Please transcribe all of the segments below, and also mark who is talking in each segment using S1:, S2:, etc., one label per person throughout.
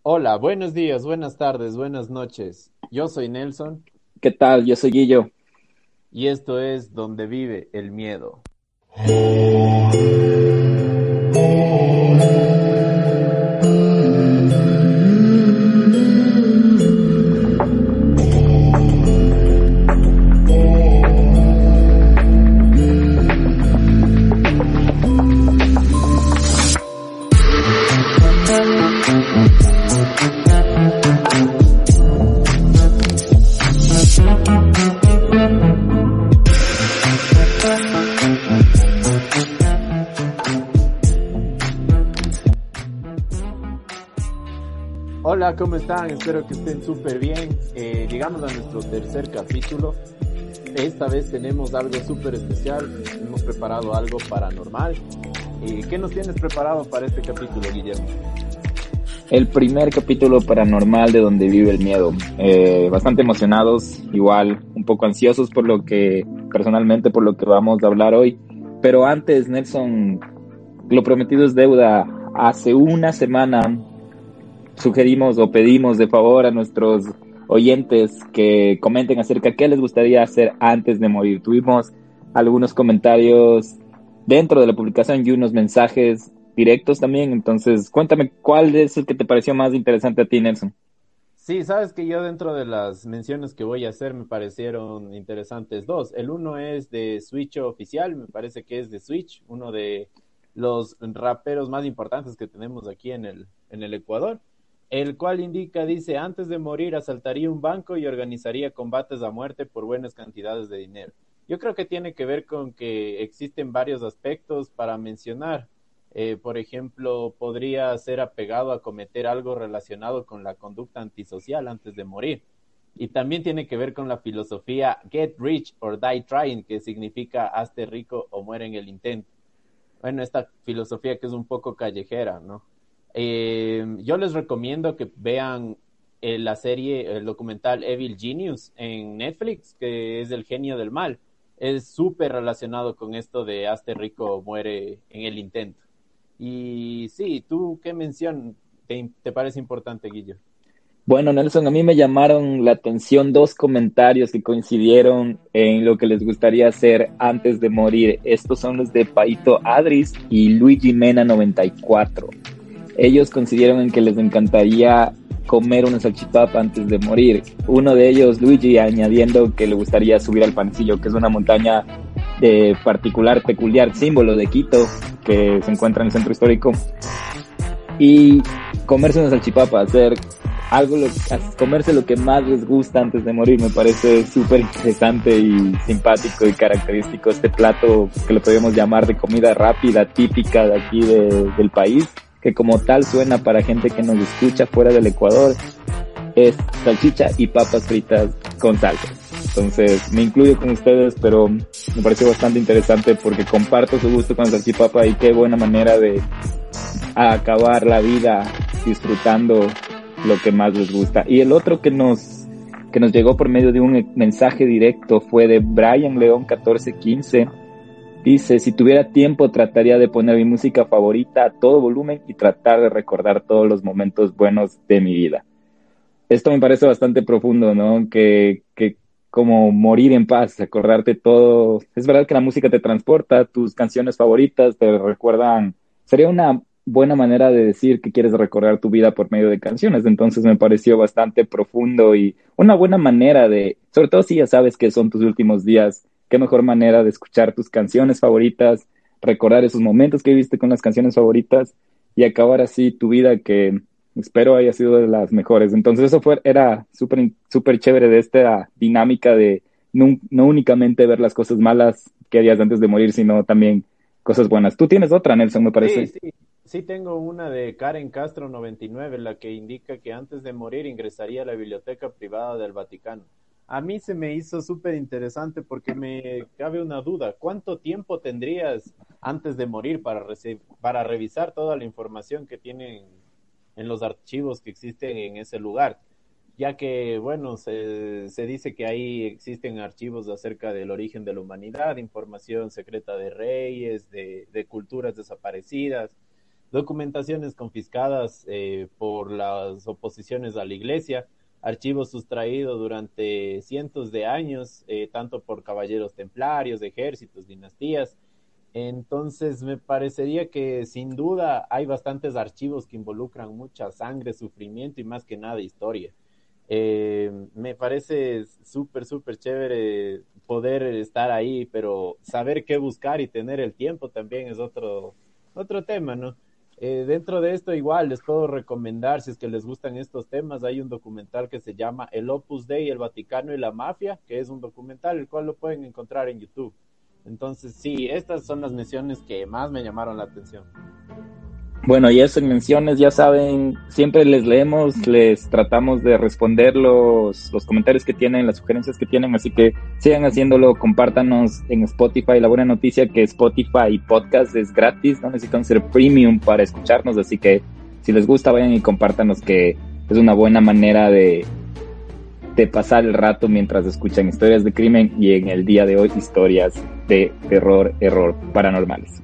S1: Hola, buenos días, buenas tardes, buenas noches. Yo soy Nelson
S2: ¿Qué tal? Yo soy Guillo.
S1: y esto es Donde vive el miedo. Hola, ¿cómo están? Espero que estén súper bien. Llegamos a nuestro tercer capítulo. Esta vez tenemos algo súper especial. Hemos preparado algo paranormal. ¿Qué nos tienes preparado para este capítulo, Guillermo?
S2: El primer capítulo paranormal de Donde vive el miedo. Bastante emocionados, igual un poco ansiosos por lo que, personalmente, por lo que vamos a hablar hoy. Pero antes, Nelson, lo prometido es deuda. Hace una semana sugerimos o pedimos de favor a nuestros oyentes que comenten acerca de qué les gustaría hacer antes de morir. Tuvimos algunos comentarios dentro de la publicación y unos mensajes directos también. Entonces, cuéntame cuál es el que te pareció más interesante a ti, Nelson.
S1: Sí, sabes que yo dentro de las menciones que voy a hacer me parecieron interesantes dos. El uno es de Switch oficial, me parece que es de Switch, uno de los raperos más importantes que tenemos aquí en el Ecuador, el cual indica, dice, antes de morir asaltaría un banco y organizaría combates a muerte por buenas cantidades de dinero. Yo creo que tiene que ver con que existen varios aspectos para mencionar. Por ejemplo, podría ser apegado a cometer algo relacionado con la conducta antisocial antes de morir. Y también tiene que ver con la filosofía Get Rich or Die Trying, que significa hazte rico o muere en el intento. Bueno, esta filosofía que es un poco callejera, ¿no? Yo les recomiendo que vean la serie, el documental Evil Genius en Netflix, que es el genio del mal. Es súper relacionado con esto de hazte rico o muere en el intento. Y sí, ¿tú qué mención te parece importante, Guillo?
S2: Bueno, Nelson, a mí me llamaron la atención dos comentarios que coincidieron en lo que les gustaría hacer antes de morir. Estos son los de Paito Adris y Luigi Mena 94. Ellos coincidieron en que les encantaría comer una salchipapa antes de morir. Uno de ellos, Luigi, añadiendo que le gustaría subir al Pancillo, que es una montaña de particular, peculiar símbolo de Quito, que se encuentra en el centro histórico, y comerse una salchipapa, hacer algo, comerse lo que más les gusta antes de morir. Me parece súper interesante y simpático y característico este plato que lo podemos llamar de comida rápida, típica de aquí del país, que como tal suena para gente que nos escucha fuera del Ecuador, es salchicha y papas fritas con salsa. Entonces me incluyo con ustedes, pero me pareció bastante interesante porque comparto su gusto con la salchipapa y qué buena manera de acabar la vida disfrutando lo que más les gusta. Y el otro que nos llegó por medio de un mensaje directo fue de Brian León 1415. Dice, si tuviera tiempo trataría de poner mi música favorita a todo volumen y tratar de recordar todos los momentos buenos de mi vida. Esto me parece bastante profundo, ¿no? Que como morir en paz, acordarte todo. Es verdad que la música te transporta, tus canciones favoritas te recuerdan. Sería una buena manera de decir que quieres recordar tu vida por medio de canciones. Entonces me pareció bastante profundo y una buena manera de, sobre todo si ya sabes que son tus últimos días, qué mejor manera de escuchar tus canciones favoritas, recordar esos momentos que viviste con las canciones favoritas y acabar así tu vida que espero haya sido de las mejores. Entonces eso era súper chévere de esta dinámica de no únicamente ver las cosas malas que harías antes de morir, sino también cosas buenas. Tú tienes otra, Nelson, me
S1: Sí,
S2: parece.
S1: sí, sí tengo una de Karen Castro 99, la que indica que antes de morir ingresaría a la biblioteca privada del Vaticano. A mí se me hizo súper interesante porque me cabe una duda. ¿Cuánto tiempo tendrías antes de morir para revisar toda la información que tienen en los archivos que existen en ese lugar? Ya que, bueno, se dice que ahí existen archivos acerca del origen de la humanidad, información secreta de reyes, de culturas desaparecidas. documentaciones confiscadas por las oposiciones a la iglesia, archivos sustraídos durante cientos de años, tanto por caballeros templarios, ejércitos, dinastías. Entonces, me parecería que sin duda hay bastantes archivos que involucran mucha sangre, sufrimiento y más que nada historia. Me parece súper, súper chévere poder estar ahí, pero saber qué buscar y tener el tiempo también es otro tema, ¿no? Dentro de esto igual les puedo recomendar, si es que les gustan estos temas, hay un documental que se llama El Opus Dei, el Vaticano y la Mafia, que es un documental el cual lo pueden encontrar en YouTube. Entonces, sí, estas son las menciones que más me llamaron la atención.
S2: Bueno, y eso en menciones, ya saben, siempre les leemos, les tratamos de responder los comentarios que tienen, las sugerencias que tienen, así que sigan haciéndolo, compártanos en Spotify. La buena noticia que Spotify Podcast es gratis, no necesitan ser premium para escucharnos, así que si les gusta vayan y compártanos, que es una buena manera de pasar el rato mientras escuchan historias de crimen y en el día de hoy historias de terror, error paranormales.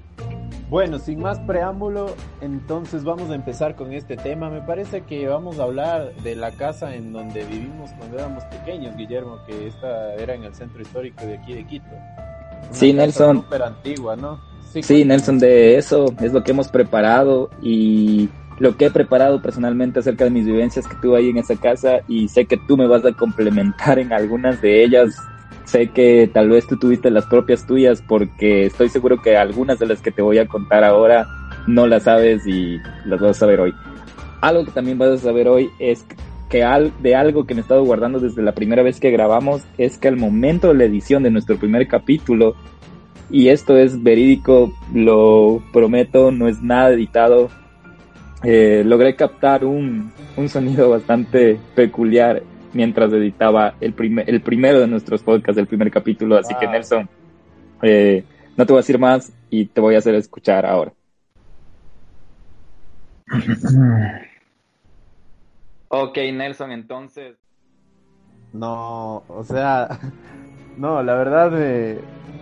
S1: Bueno, sin más preámbulo, entonces vamos a empezar con este tema. Me parece que vamos a hablar de la casa en donde vivimos cuando éramos pequeños, Guillermo, que esta era en el centro histórico de aquí de Quito. Una
S2: Sí,
S1: casa
S2: Nelson.
S1: súper antigua, ¿no?
S2: Sí, Nelson, de eso es lo que hemos preparado y lo que he preparado personalmente acerca de mis vivencias que tuve ahí en esa casa, y sé que tú me vas a complementar en algunas de ellas. Sé que tal vez tú tuviste las propias tuyas, porque estoy seguro que algunas de las que te voy a contar ahora no las sabes y las vas a saber hoy. Algo que también vas a saber hoy es que de algo que me he estado guardando desde la primera vez que grabamos, es que al momento de la edición de nuestro primer capítulo, y esto es verídico, lo prometo, no es nada editado, logré captar un sonido bastante peculiar mientras editaba el primero de nuestros podcasts, el primer capítulo. Así que,
S1: Wow.
S2: Nelson, no te voy a decir más y te voy a hacer escuchar ahora. Ok, Nelson, entonces.
S1: No, o sea, no, la verdad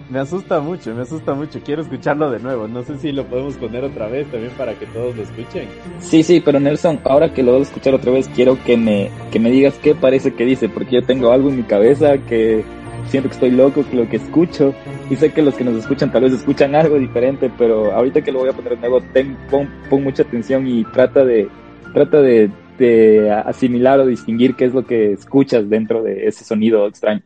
S1: me asusta mucho, me asusta mucho. Quiero escucharlo de nuevo. No sé si lo podemos poner otra vez también para que todos lo escuchen.
S2: Sí, pero Nelson, ahora que lo voy a escuchar otra vez, quiero que me digas qué parece que dice, porque yo tengo algo en mi cabeza que siento que estoy loco, que lo que escucho, y sé que los que nos escuchan tal vez escuchan algo diferente, pero ahorita que lo voy a poner de nuevo, pon mucha atención y trata de asimilar o distinguir qué es lo que escuchas dentro de ese sonido extraño.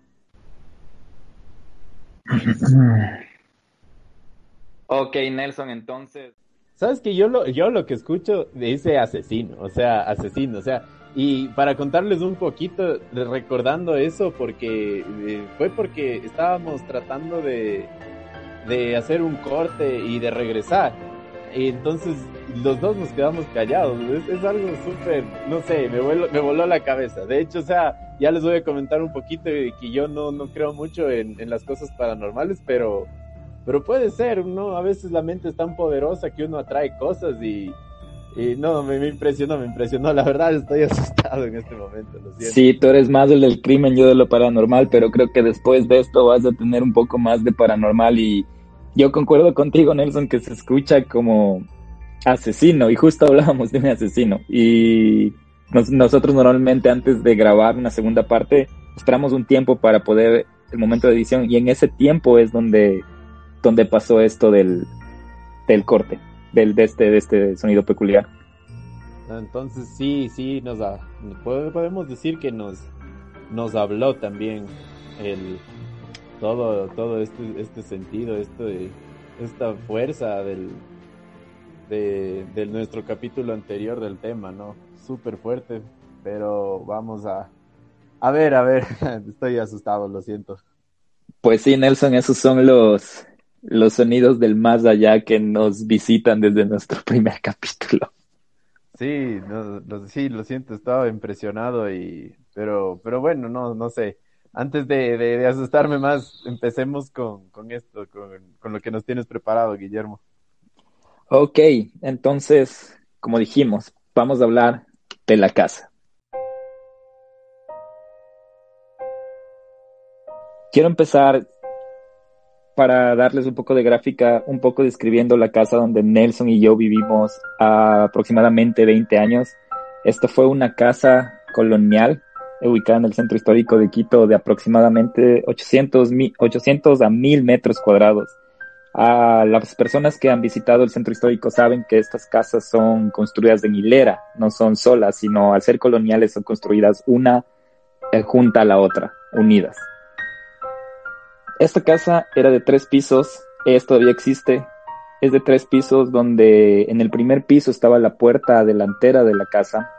S2: Ok, Nelson, entonces.
S1: Sabes que yo lo que escucho dice asesino, o sea, asesino, o sea, y para contarles un poquito, recordando eso, porque fue porque estábamos tratando de hacer un corte y de regresar. Y entonces los dos nos quedamos callados. Es algo súper, no sé, me voló la cabeza. De hecho, o sea, ya les voy a comentar un poquito de que yo no creo mucho en las cosas paranormales, pero puede ser, ¿no? A veces la mente es tan poderosa que uno atrae cosas y no, me impresionó. La verdad estoy asustado en este momento, lo siento.
S2: Sí, tú eres más del crimen, yo de lo paranormal, pero creo que después de esto vas a tener un poco más de paranormal, y yo concuerdo contigo, Nelson, que se escucha como asesino, y justo hablábamos de un asesino, y nosotros normalmente antes de grabar una segunda parte esperamos un tiempo para poder, el momento de edición, y en ese tiempo es donde pasó esto del corte, de este sonido peculiar.
S1: Entonces sí, podemos decir que nos habló también el, todo este sentido, esta fuerza de nuestro capítulo anterior del tema, ¿no? Súper fuerte, pero vamos a ver, estoy asustado, lo siento.
S2: Pues sí, Nelson, esos son los sonidos del más allá que nos visitan desde nuestro primer capítulo.
S1: Sí, sí, lo siento, estaba impresionado pero bueno, no sé. Antes de asustarme más, empecemos con esto, con lo que nos tienes preparado, Guillermo.
S2: Ok, entonces, como dijimos, vamos a hablar de la casa. Quiero empezar para darles un poco de gráfica, un poco describiendo la casa donde Nelson y yo vivimos aproximadamente 20 años. Esto fue una casa colonial ubicada en el centro histórico de Quito de aproximadamente 800 a 1000 metros cuadrados. Las personas que han visitado el centro histórico saben que estas casas son construidas en hilera, no son solas, sino al ser coloniales son construidas una junta a la otra, unidas. Esta casa era de 3 pisos, todavía existe, es de 3 pisos donde en el primer piso estaba la puerta delantera de la casa.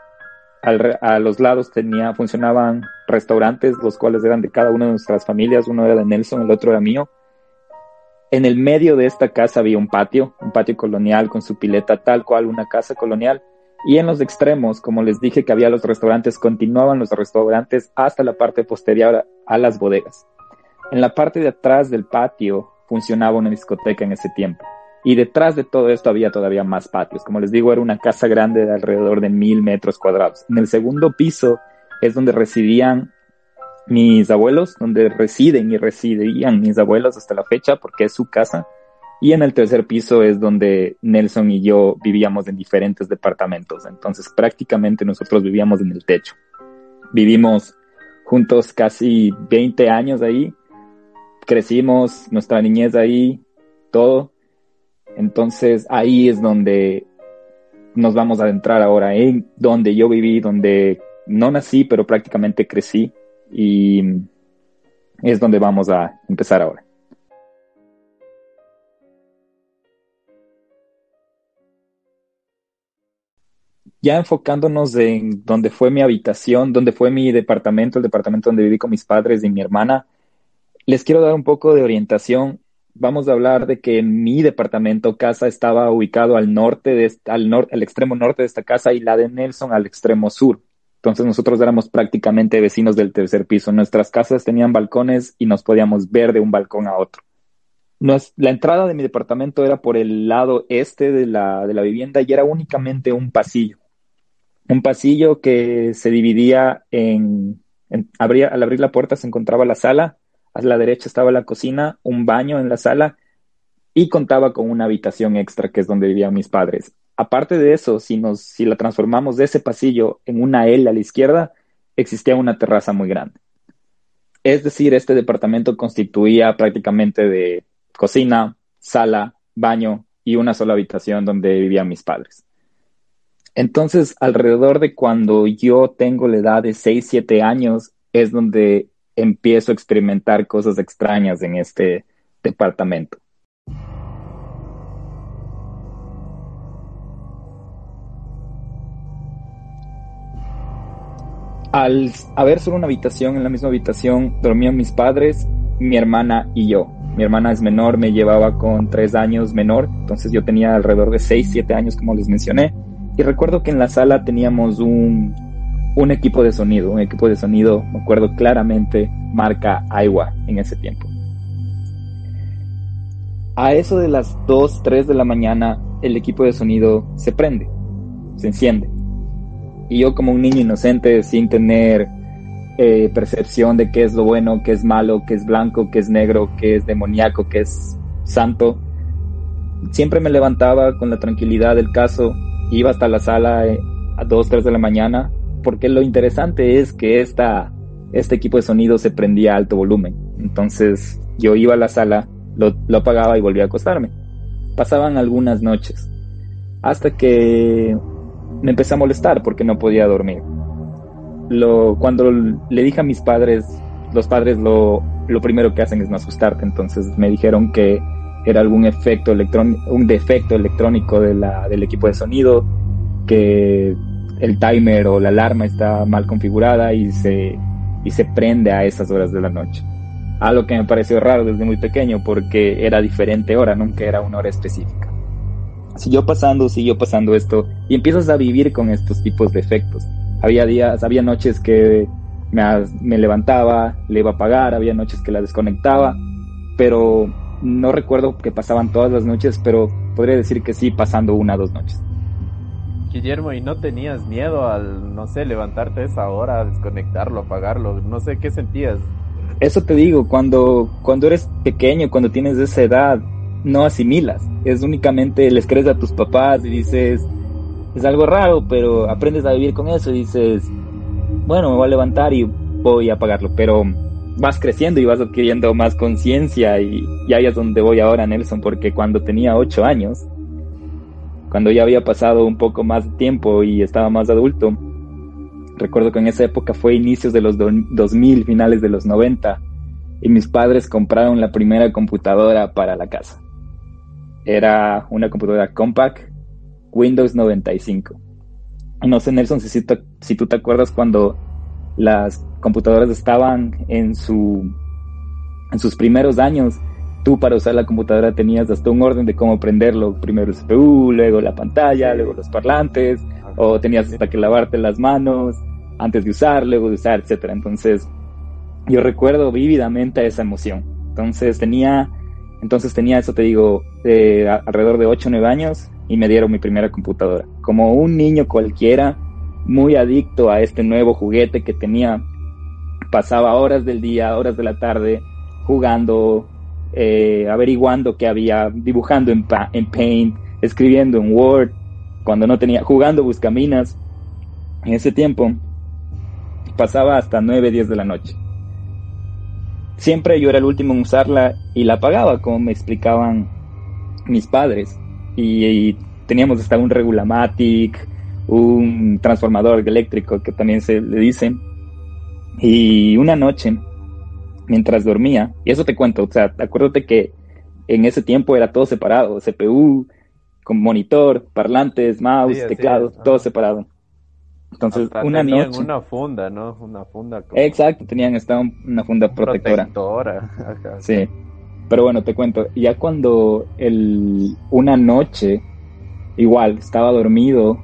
S2: A los lados funcionaban restaurantes, los cuales eran de cada una de nuestras familias, uno era de Nelson, el otro era mío. En el medio de esta casa había un patio colonial con su pileta tal cual una casa colonial. Y en los extremos, como les dije que había los restaurantes, continuaban los restaurantes hasta la parte posterior a las bodegas. En la parte de atrás del patio funcionaba una discoteca en ese tiempo. Y detrás de todo esto había todavía más patios. Como les digo, era una casa grande de alrededor de 1000 metros cuadrados. En el segundo piso es donde residían mis abuelos, donde residen y residirían mis abuelos hasta la fecha, porque es su casa. Y en el tercer piso es donde Nelson y yo vivíamos en diferentes departamentos. Entonces prácticamente nosotros vivíamos en el techo. Vivimos juntos casi 20 años ahí. Crecimos, nuestra niñez ahí, todo. Entonces ahí es donde nos vamos a adentrar ahora, en donde yo viví, donde no nací, pero prácticamente crecí. Y es donde vamos a empezar ahora. Ya enfocándonos en donde fue mi habitación, donde fue mi departamento, el departamento donde viví con mis padres y mi hermana, les quiero dar un poco de orientación. Vamos a hablar de que mi departamento, casa, estaba ubicado al extremo norte de esta casa y la de Nelson al extremo sur. Entonces nosotros éramos prácticamente vecinos del tercer piso. Nuestras casas tenían balcones y nos podíamos ver de un balcón a otro. La entrada de mi departamento era por el lado este de la vivienda y era únicamente un pasillo. Un pasillo que se dividía al abrir la puerta se encontraba la sala, a la derecha estaba la cocina, un baño en la sala y contaba con una habitación extra que es donde vivían mis padres. Aparte de eso, si la transformamos de ese pasillo en una L a la izquierda, existía una terraza muy grande. Es decir, este departamento constituía prácticamente de cocina, sala, baño y una sola habitación donde vivían mis padres. Entonces, alrededor de cuando yo tengo la edad de 6, 7 años, es donde empiezo a experimentar cosas extrañas en este departamento. Al haber solo una habitación, en la misma habitación dormían mis padres, mi hermana y yo. Mi hermana es menor, me llevaba con 3 años menor, entonces yo tenía alrededor de 6, 7 años, como les mencioné. Y recuerdo que en la sala teníamos un equipo de sonido, me acuerdo claramente, marca Aiwa en ese tiempo. A eso de las 2, 3 de la mañana, el equipo de sonido se prende, se enciende. Y yo como un niño inocente, sin tener percepción de qué es lo bueno, qué es malo, qué es blanco, qué es negro, qué es demoníaco, qué es santo, siempre me levantaba con la tranquilidad del caso, iba hasta la sala a 2, 3 de la mañana, porque lo interesante es que este equipo de sonido se prendía a alto volumen. Entonces yo iba a la sala, lo apagaba y volvía a acostarme. Pasaban algunas noches, hasta que me empecé a molestar porque no podía dormir. Cuando le dije a mis padres, los padres lo primero que hacen es no asustarte. Entonces me dijeron que era un defecto electrónico del equipo de sonido, que el timer o la alarma está mal configurada y se prende a esas horas de la noche. Algo que me pareció raro desde muy pequeño porque era diferente hora, nunca era una hora específica. Siguió pasando esto y empiezas a vivir con estos tipos de efectos. Había noches que me levantaba, le iba a apagar, había noches que la desconectaba, pero no recuerdo que pasaban todas las noches, pero podría decir que sí, pasando 1 o 2 noches.
S1: Guillermo, ¿y no tenías miedo al, no sé, levantarte a esa hora, desconectarlo, apagarlo? No sé, ¿qué sentías?
S2: eso te digo, cuando eres pequeño, cuando tienes esa edad, no asimilas. Es únicamente les crees a tus papás y dices, es algo raro, pero aprendes a vivir con eso y dices, bueno, me voy a levantar y voy a pagarlo. Pero vas creciendo y vas adquiriendo más conciencia y ahí es donde voy ahora, Nelson, porque cuando tenía 8 años, cuando ya había pasado un poco más de tiempo y estaba más adulto, recuerdo que en esa época fue inicios de los 2000, finales de los 90, y mis padres compraron la primera computadora para la casa. Era una computadora compact, Windows 95. No sé, Nelson, si tú te acuerdas cuando las computadoras estaban en sus primeros años. Tú para usar la computadora tenías hasta un orden de cómo prenderlo. Primero el CPU, luego la pantalla, luego los parlantes, o tenías hasta que lavarte las manos antes de usar, luego de usar, etcétera. Entonces, yo recuerdo vívidamente esa emoción. Entonces tenía, eso te digo, alrededor de 8 o 9 años y me dieron mi primera computadora. Como un niño cualquiera, muy adicto a este nuevo juguete que tenía, pasaba horas del día, horas de la tarde, jugando, averiguando qué había, dibujando en Paint, escribiendo en Word, cuando no tenía, jugando buscaminas. En ese tiempo pasaba hasta 9, 10 de la noche. Siempre yo era el último en usarla y la apagaba, como me explicaban mis padres. Y teníamos hasta un Regulamatic, un transformador eléctrico que también se le dice. Y una noche, mientras dormía, y eso te cuento, o sea, acuérdate que en ese tiempo era todo separado, CPU, con monitor, parlantes, mouse,
S1: Sí, así
S2: teclado,
S1: es.
S2: todo
S1: Ajá.
S2: separado. Entonces,
S1: Hasta
S2: una
S1: tenían
S2: noche,
S1: una funda, ¿no? Una funda como
S2: exacto, tenían hasta una funda protectora,
S1: protectora. Ajá.
S2: sí. Pero bueno, te cuento, ya cuando una noche, igual, estaba dormido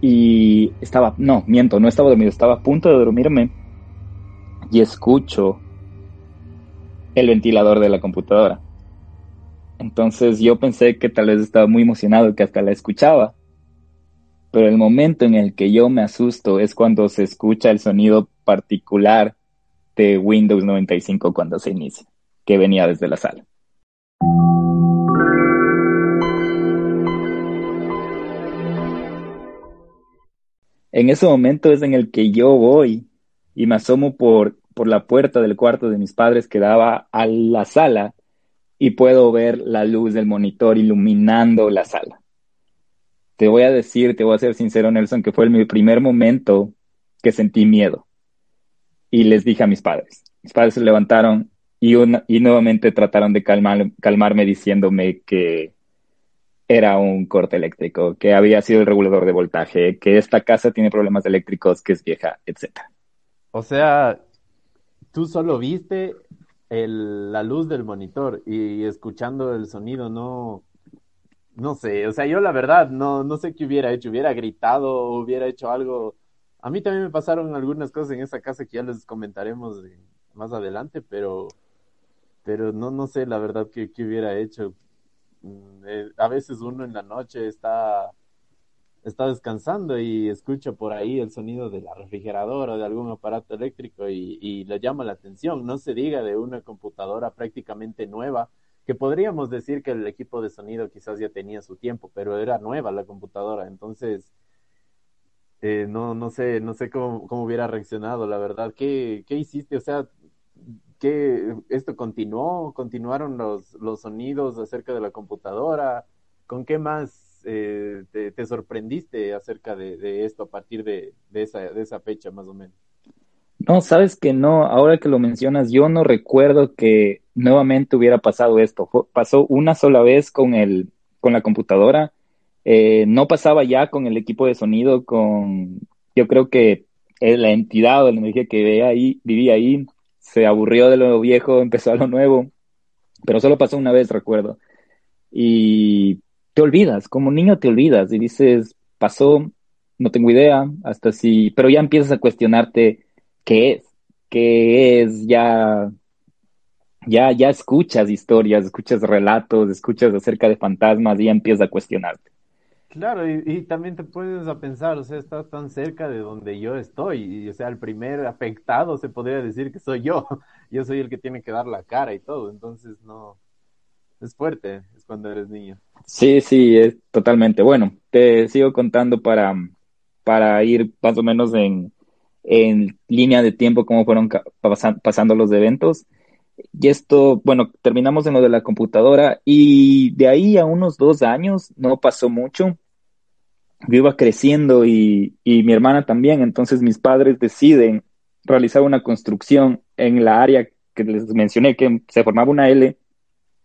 S2: y no, miento, no estaba dormido, estaba a punto de dormirme y escucho el ventilador de la computadora. Entonces yo pensé que tal vez estaba muy emocionado, que hasta la escuchaba, pero el momento en el que yo me asusto es cuando se escucha el sonido particular de Windows 95 cuando se inicia, que venía desde la sala. En ese momento es en el que yo voy y me asomo por la puerta del cuarto de mis padres que daba a la sala y puedo ver la luz del monitor iluminando la sala. Te voy a ser sincero, Nelson, que fue mi primer momento que sentí miedo. Y les dije a mis padres. Mis padres se levantaron y nuevamente trataron de calmarme diciéndome que era un corte eléctrico, que había sido el regulador de voltaje, que esta casa tiene problemas eléctricos, que es vieja, etcétera.
S1: O sea, tú solo viste la luz del monitor y escuchando el sonido, no, no sé, o sea, yo la verdad no sé qué hubiera hecho, hubiera gritado, hubiera hecho algo. A mí también me pasaron algunas cosas en esa casa que ya les comentaremos más adelante, pero no sé la verdad qué hubiera hecho. A veces uno en la noche está descansando y escucha por ahí el sonido de la refrigeradora o de algún aparato eléctrico y le llama la atención. No se diga de una computadora prácticamente nueva, que podríamos decir que el equipo de sonido quizás ya tenía su tiempo, pero era nueva la computadora. Entonces, no sé cómo hubiera reaccionado, la verdad. ¿Qué hiciste? O sea, esto continuaron los sonidos acerca de la computadora. ¿Con qué más te sorprendiste acerca de esto a partir de esa fecha más o menos?
S2: No, sabes que no, ahora que lo mencionas, yo no recuerdo que nuevamente hubiera pasado esto. Pasó una sola vez con la computadora. No pasaba ya con el equipo de sonido, yo creo que la entidad o la energía que vivía ahí, se aburrió de lo viejo, empezó a lo nuevo, pero solo pasó una vez, recuerdo. Y te olvidas, como niño te olvidas y dices, pasó, no tengo idea, hasta si, pero ya empiezas a cuestionarte qué es, ya escuchas historias, escuchas relatos, escuchas acerca de fantasmas y ya empiezas a cuestionarte.
S1: Claro, y también te puedes a pensar, o sea, estás tan cerca de donde yo estoy, y o sea, el primer afectado se podría decir que soy yo. Yo soy el que tiene que dar la cara y todo, entonces no, es fuerte, es cuando eres niño.
S2: Sí, sí, es totalmente. Bueno, te sigo contando para ir más o menos en línea de tiempo cómo fueron pasando los eventos. Y esto, bueno, terminamos en lo de la computadora y de ahí a unos 2 años no pasó mucho. Yo iba creciendo y mi hermana también, entonces mis padres deciden realizar una construcción en la área que les mencioné, que se formaba una L,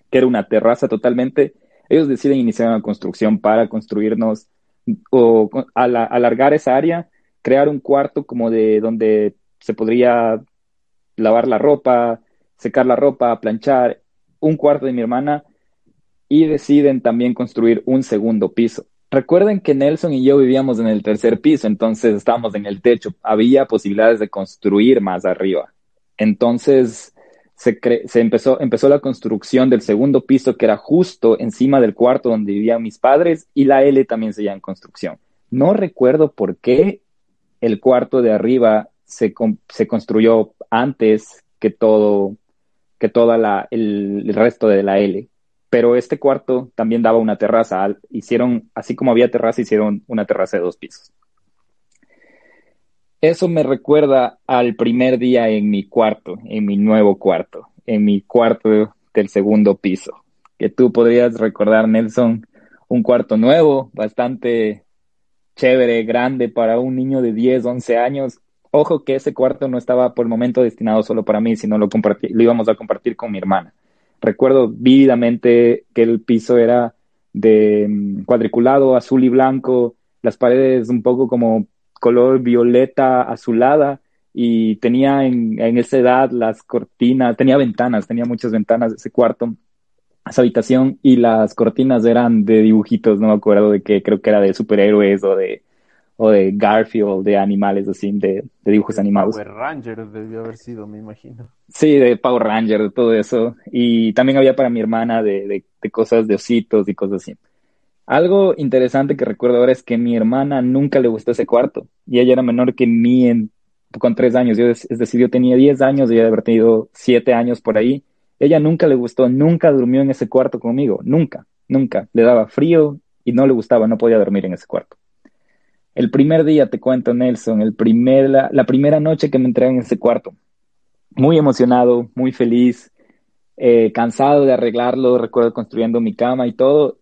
S2: que era una terraza totalmente. Ellos deciden iniciar una construcción para construirnos o alargar esa área, crear un cuarto como de donde se podría lavar la ropa, secar la ropa, planchar, un cuarto de mi hermana y deciden también construir un segundo piso. Recuerden que Nelson y yo vivíamos en el tercer piso, entonces estábamos en el techo. Había posibilidades de construir más arriba. Entonces empezó la construcción del segundo piso, que era justo encima del cuarto donde vivían mis padres, y la L también seguía en construcción. No recuerdo por qué el cuarto de arriba se construyó antes que el resto de la L. Pero este cuarto también daba una terraza. Hicieron, así como había terraza, hicieron una terraza de 2 pisos. Eso me recuerda al primer día en mi cuarto, en mi nuevo cuarto, en mi cuarto del segundo piso. Que tú podrías recordar, Nelson, un cuarto nuevo, bastante chévere, grande para un niño de 10, 11 años. Ojo que ese cuarto no estaba por el momento destinado solo para mí, sino lo íbamos a compartir con mi hermana. Recuerdo vívidamente que el piso era de cuadriculado, azul y blanco, las paredes un poco como color violeta azulada y tenía en esa edad las cortinas, tenía ventanas, tenía muchas ventanas ese cuarto, esa habitación y las cortinas eran de dibujitos, no me acuerdo de qué, creo que era de superhéroes o de Garfield, de animales así, de dibujos
S1: De
S2: animados.
S1: Power Rangers debió haber sido, me imagino.
S2: Sí, de Power Ranger, de todo eso. Y también había para mi hermana de cosas de ositos y cosas así. Algo interesante que recuerdo ahora es que mi hermana nunca le gustó ese cuarto. Y ella era menor que mí con 3 años. Es decir, yo tenía 10 años y ella debe haber tenido 7 años por ahí. Ella nunca le gustó, nunca durmió en ese cuarto conmigo. Nunca, nunca. Le daba frío y no le gustaba, no podía dormir en ese cuarto. El primer día, te cuento, Nelson, la primera noche que me entré en ese cuarto, muy emocionado, muy feliz, cansado de arreglarlo, recuerdo construyendo mi cama y todo,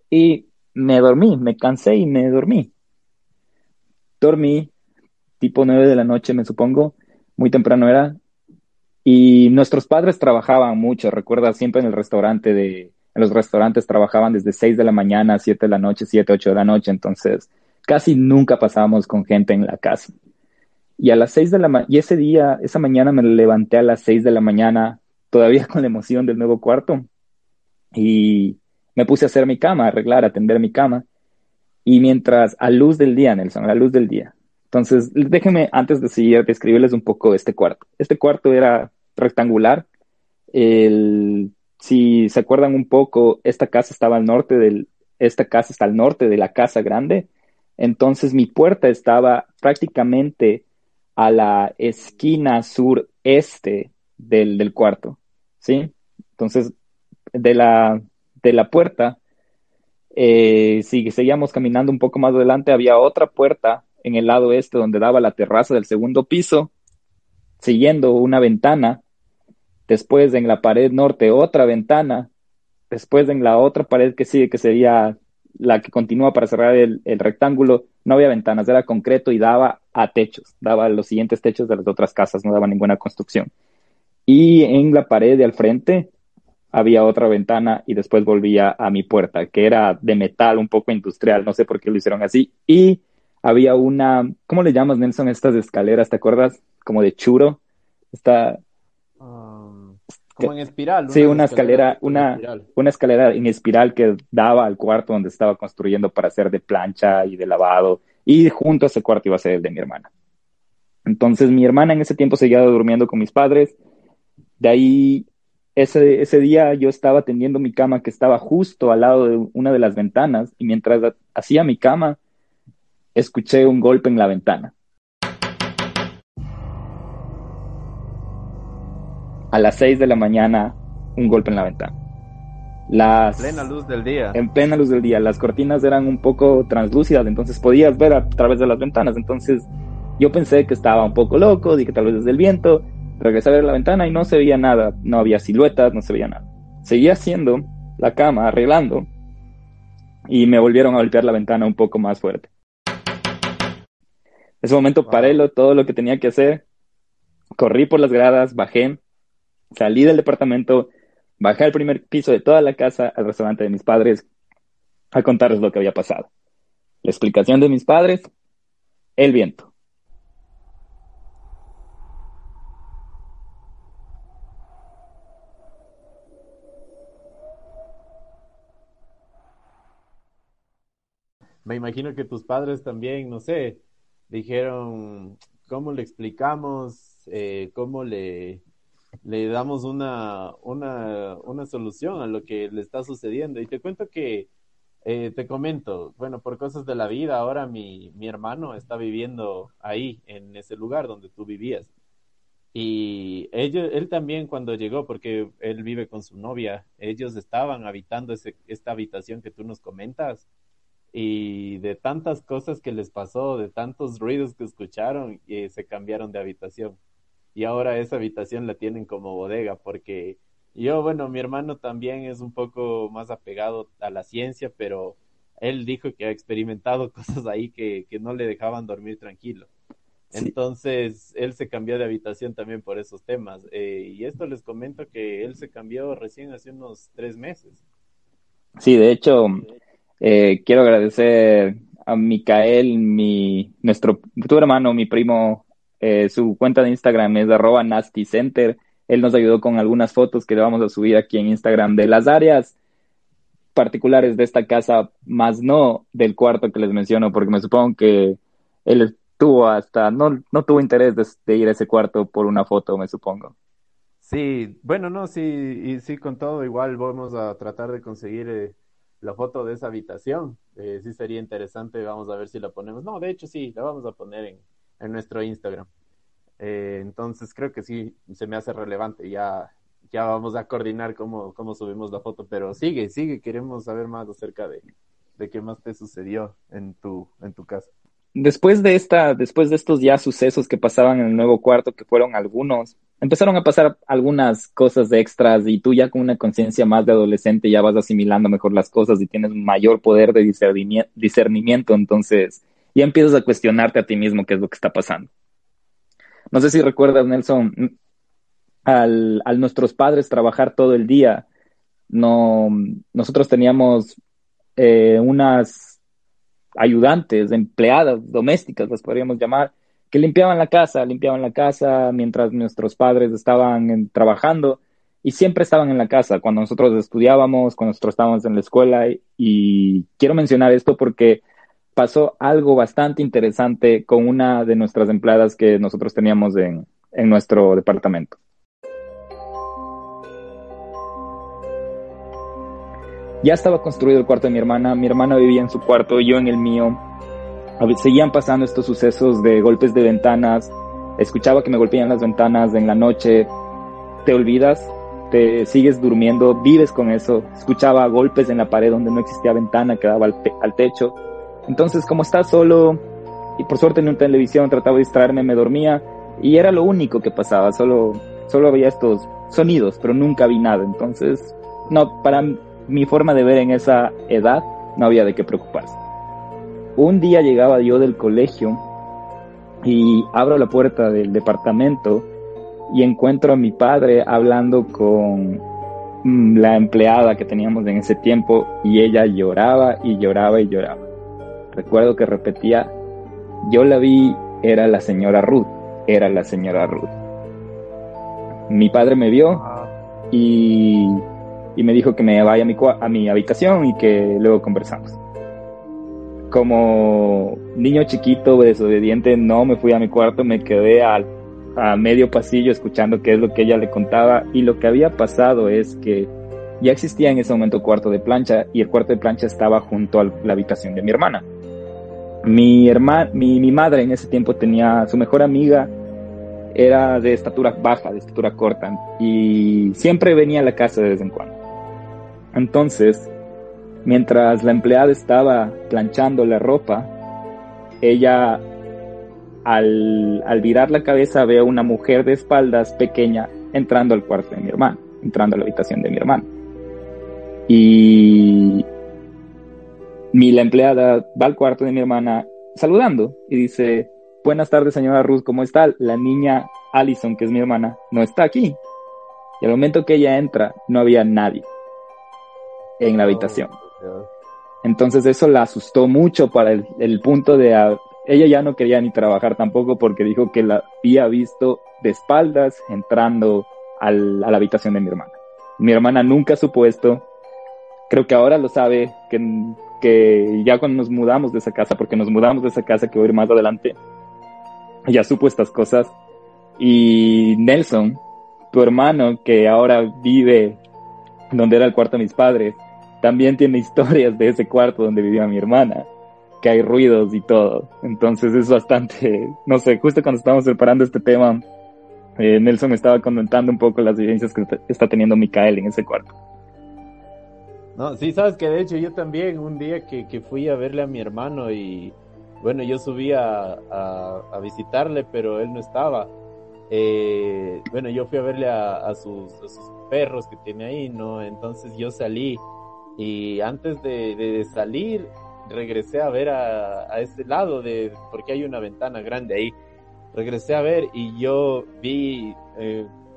S2: y me dormí, me cansé y me dormí. Dormí tipo 9 de la noche, me supongo, muy temprano era, y nuestros padres trabajaban mucho, recuerda, siempre en los restaurantes trabajaban desde 6 de la mañana a 7 de la noche, 7, 8 de la noche, entonces casi nunca pasábamos con gente en la casa. Y a las 6 de la y ese día, esa mañana me levanté a las 6 de la mañana, todavía con la emoción del nuevo cuarto, y me puse a hacer mi cama, a arreglar, a tender mi cama. Y mientras, a luz del día, Nelson, a la luz del día. Entonces, déjenme, antes de seguir, describirles un poco este cuarto. Este cuarto era rectangular. Si se acuerdan un poco, esta casa está al norte de la casa grande. Entonces, mi puerta estaba prácticamente a la esquina sureste del cuarto, ¿sí? Entonces, de la puerta, si seguíamos caminando un poco más adelante, había otra puerta en el lado este donde daba la terraza del segundo piso, siguiendo una ventana, después en la pared norte otra ventana, después en la otra pared que sigue, que sería la que continúa para cerrar el rectángulo, no había ventanas, era concreto y daba a techos, daba a los siguientes techos de las otras casas, no daba ninguna construcción. Y en la pared de al frente había otra ventana y después volvía a mi puerta, que era de metal, un poco industrial, no sé por qué lo hicieron así. Y había ¿cómo le llamas, Nelson, estas escaleras? ¿Te acuerdas? Como de churo. Esta,
S1: Como en espiral,
S2: sí,
S1: unas
S2: una
S1: escaleras
S2: escalera,
S1: tipo en espiral.
S2: una escalera en espiral que daba al cuarto donde estaba construyendo para hacer de plancha y de lavado. Y junto a ese cuarto iba a ser el de mi hermana. Entonces mi hermana en ese tiempo seguía durmiendo con mis padres. De ahí ese día yo estaba tendiendo mi cama que estaba justo al lado de una de las ventanas y mientras hacía mi cama, escuché un golpe en la ventana. A las 6 de la mañana, un golpe en la ventana.
S1: Plena luz del día.
S2: En plena luz del día. Las cortinas eran un poco translúcidas, entonces podías ver a través de las ventanas. Entonces yo pensé que estaba un poco loco, dije tal vez desde el viento. Regresé a ver la ventana y no se veía nada. No había siluetas, no se veía nada. Seguía haciendo la cama, arreglando, y me volvieron a golpear la ventana un poco más fuerte. En ese momento paré todo lo que tenía que hacer, corrí por las gradas, bajé, salí del departamento, bajé al primer piso de toda la casa, al restaurante de mis padres, a contarles lo que había pasado. La explicación de mis padres, el viento.
S1: Me imagino que tus padres también, no sé, dijeron, ¿cómo le explicamos? ¿Cómo le damos una solución a lo que le está sucediendo? Y te cuento que, te comento, bueno, por cosas de la vida, ahora mi hermano está viviendo ahí, en ese lugar donde tú vivías. Y él también cuando llegó, porque él vive con su novia, ellos estaban habitando esta habitación que tú nos comentas y de tantas cosas que les pasó, de tantos ruidos que escucharon, se cambiaron de habitación. Y ahora esa habitación la tienen como bodega, porque yo, bueno, mi hermano también es un poco más apegado a la ciencia, pero él dijo que ha experimentado cosas ahí que no le dejaban dormir tranquilo.
S2: Sí,
S1: Entonces, él se cambió de habitación también por esos temas. Y esto les comento que él se cambió recién hace unos 3 meses.
S2: sí, de hecho, quiero agradecer a Micael, tu hermano, mi primo, su cuenta de Instagram es @nastycenter. Él nos ayudó con algunas fotos que le vamos a subir aquí en Instagram de las áreas particulares de esta casa, más no del cuarto que les menciono, porque me supongo que él no tuvo interés de ir a ese cuarto por una foto, me supongo.
S1: Sí, bueno, no, sí, y sí, con todo, igual vamos a tratar de conseguir la foto de esa habitación. Sí sería interesante, vamos a ver si la ponemos. No, de hecho sí, la vamos a poner en nuestro Instagram. Entonces creo que sí, se me hace relevante. Ya vamos a coordinar cómo subimos la foto, pero sigue, queremos saber más acerca de qué más te sucedió en tu casa.
S2: Después de estos ya sucesos que pasaban en el nuevo cuarto, que fueron algunos, empezaron a pasar algunas cosas extras y tú ya con una conciencia más de adolescente ya vas asimilando mejor las cosas y tienes mayor poder de discernimiento, entonces ya empiezas a cuestionarte a ti mismo qué es lo que está pasando. No sé si recuerdas, Nelson, al nuestros padres trabajar todo el día, no, nosotros teníamos unas ayudantes, empleadas domésticas, las podríamos llamar, que limpiaban la casa mientras nuestros padres estaban trabajando y siempre estaban en la casa cuando nosotros estudiábamos, cuando nosotros estábamos en la escuela y quiero mencionar esto porque pasó algo bastante interesante con una de nuestras empleadas que nosotros teníamos en nuestro departamento. Ya estaba construido el cuarto de mi hermana vivía en su cuarto, yo en el mío. Seguían pasando estos sucesos de golpes de ventanas, escuchaba que me golpeaban las ventanas en la noche, te olvidas, te sigues durmiendo, vives con eso, escuchaba golpes en la pared donde no existía ventana que daba al techo. Entonces, como estás solo, y por suerte en una televisión trataba de distraerme, me dormía, y era lo único que pasaba, solo había estos sonidos, pero nunca vi nada. Entonces, no, para mi forma de ver en esa edad, no había de qué preocuparse. Un día llegaba yo del colegio y abro la puerta del departamento y encuentro a mi padre hablando con la empleada que teníamos en ese tiempo y ella lloraba y lloraba y lloraba. Recuerdo que repetía, yo la vi, era la señora Ruth, era la señora Ruth. Mi padre me vio y me dijo que me vaya a mi habitación y que luego conversamos. Como niño chiquito desobediente no me fui a mi cuarto, me quedé a medio pasillo escuchando qué es lo que ella le contaba, y lo que había pasado es que ya existía en ese momento cuarto de plancha, y el cuarto de plancha estaba junto a la habitación de mi hermana. Mi madre en ese tiempo tenía su mejor amiga, era de estatura baja, de estatura corta, y siempre venía a la casa de vez en cuando. Entonces, mientras la empleada estaba planchando la ropa, ella, al virar la cabeza, ve a una mujer de espaldas pequeña entrando al cuarto de mi hermano, entrando a la habitación de mi hermano. Y la empleada va al cuarto de mi hermana saludando y dice: buenas tardes, señora Ruth, ¿cómo está? La niña Allison, que es mi hermana, no está aquí. Y al momento que ella entra, no había nadie en la habitación. Entonces eso la asustó mucho, para el punto de... ella ya no quería ni trabajar tampoco, porque dijo que la había visto de espaldas entrando a la habitación de mi hermana. Mi hermana nunca supo esto. Creo que ahora lo sabe, que ya cuando nos mudamos de esa casa, porque nos mudamos de esa casa, que voy a ir más adelante, ya supo estas cosas. Y Nelson, tu hermano, que ahora vive donde era el cuarto de mis padres, también tiene historias de ese cuarto donde vivía mi hermana, que hay ruidos y todo. Entonces es bastante, no sé, justo cuando estábamos preparando este tema, Nelson me estaba comentando un poco las vivencias que está teniendo Micael en ese cuarto.
S1: No, sí, sabes que de hecho yo también un día que fui a verle a mi hermano, y bueno, yo subí a visitarle, pero él no estaba. Bueno, yo fui a verle a sus perros que tiene ahí, ¿no? Entonces yo salí, y antes de salir regresé a ver a ese lado, porque hay una ventana grande ahí. Regresé a ver y yo vi,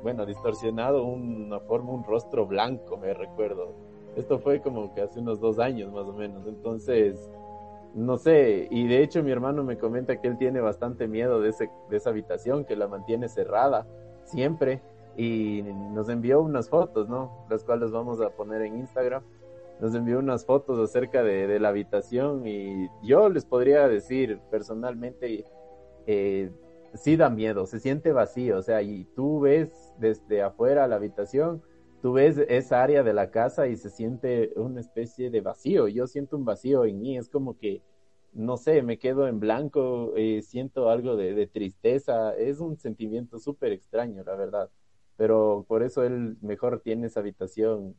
S1: bueno, distorsionado una forma, un rostro blanco, me recuerdo. Esto fue como que hace unos 2 años más o menos. Entonces, no sé, y de hecho mi hermano me comenta que él tiene bastante miedo de esa habitación, que la mantiene cerrada siempre, y nos envió unas fotos, ¿no? Las cuales vamos a poner en Instagram. Nos envió unas fotos acerca de la habitación, y yo les podría decir personalmente, sí da miedo, se siente vacío, o sea, y tú ves desde afuera la habitación, tú ves esa área de la casa y se siente una especie de vacío. Yo siento un vacío en mí, es como que, no sé, me quedo en blanco, siento algo de tristeza, es un sentimiento súper extraño, la verdad. Pero por eso él mejor tiene esa habitación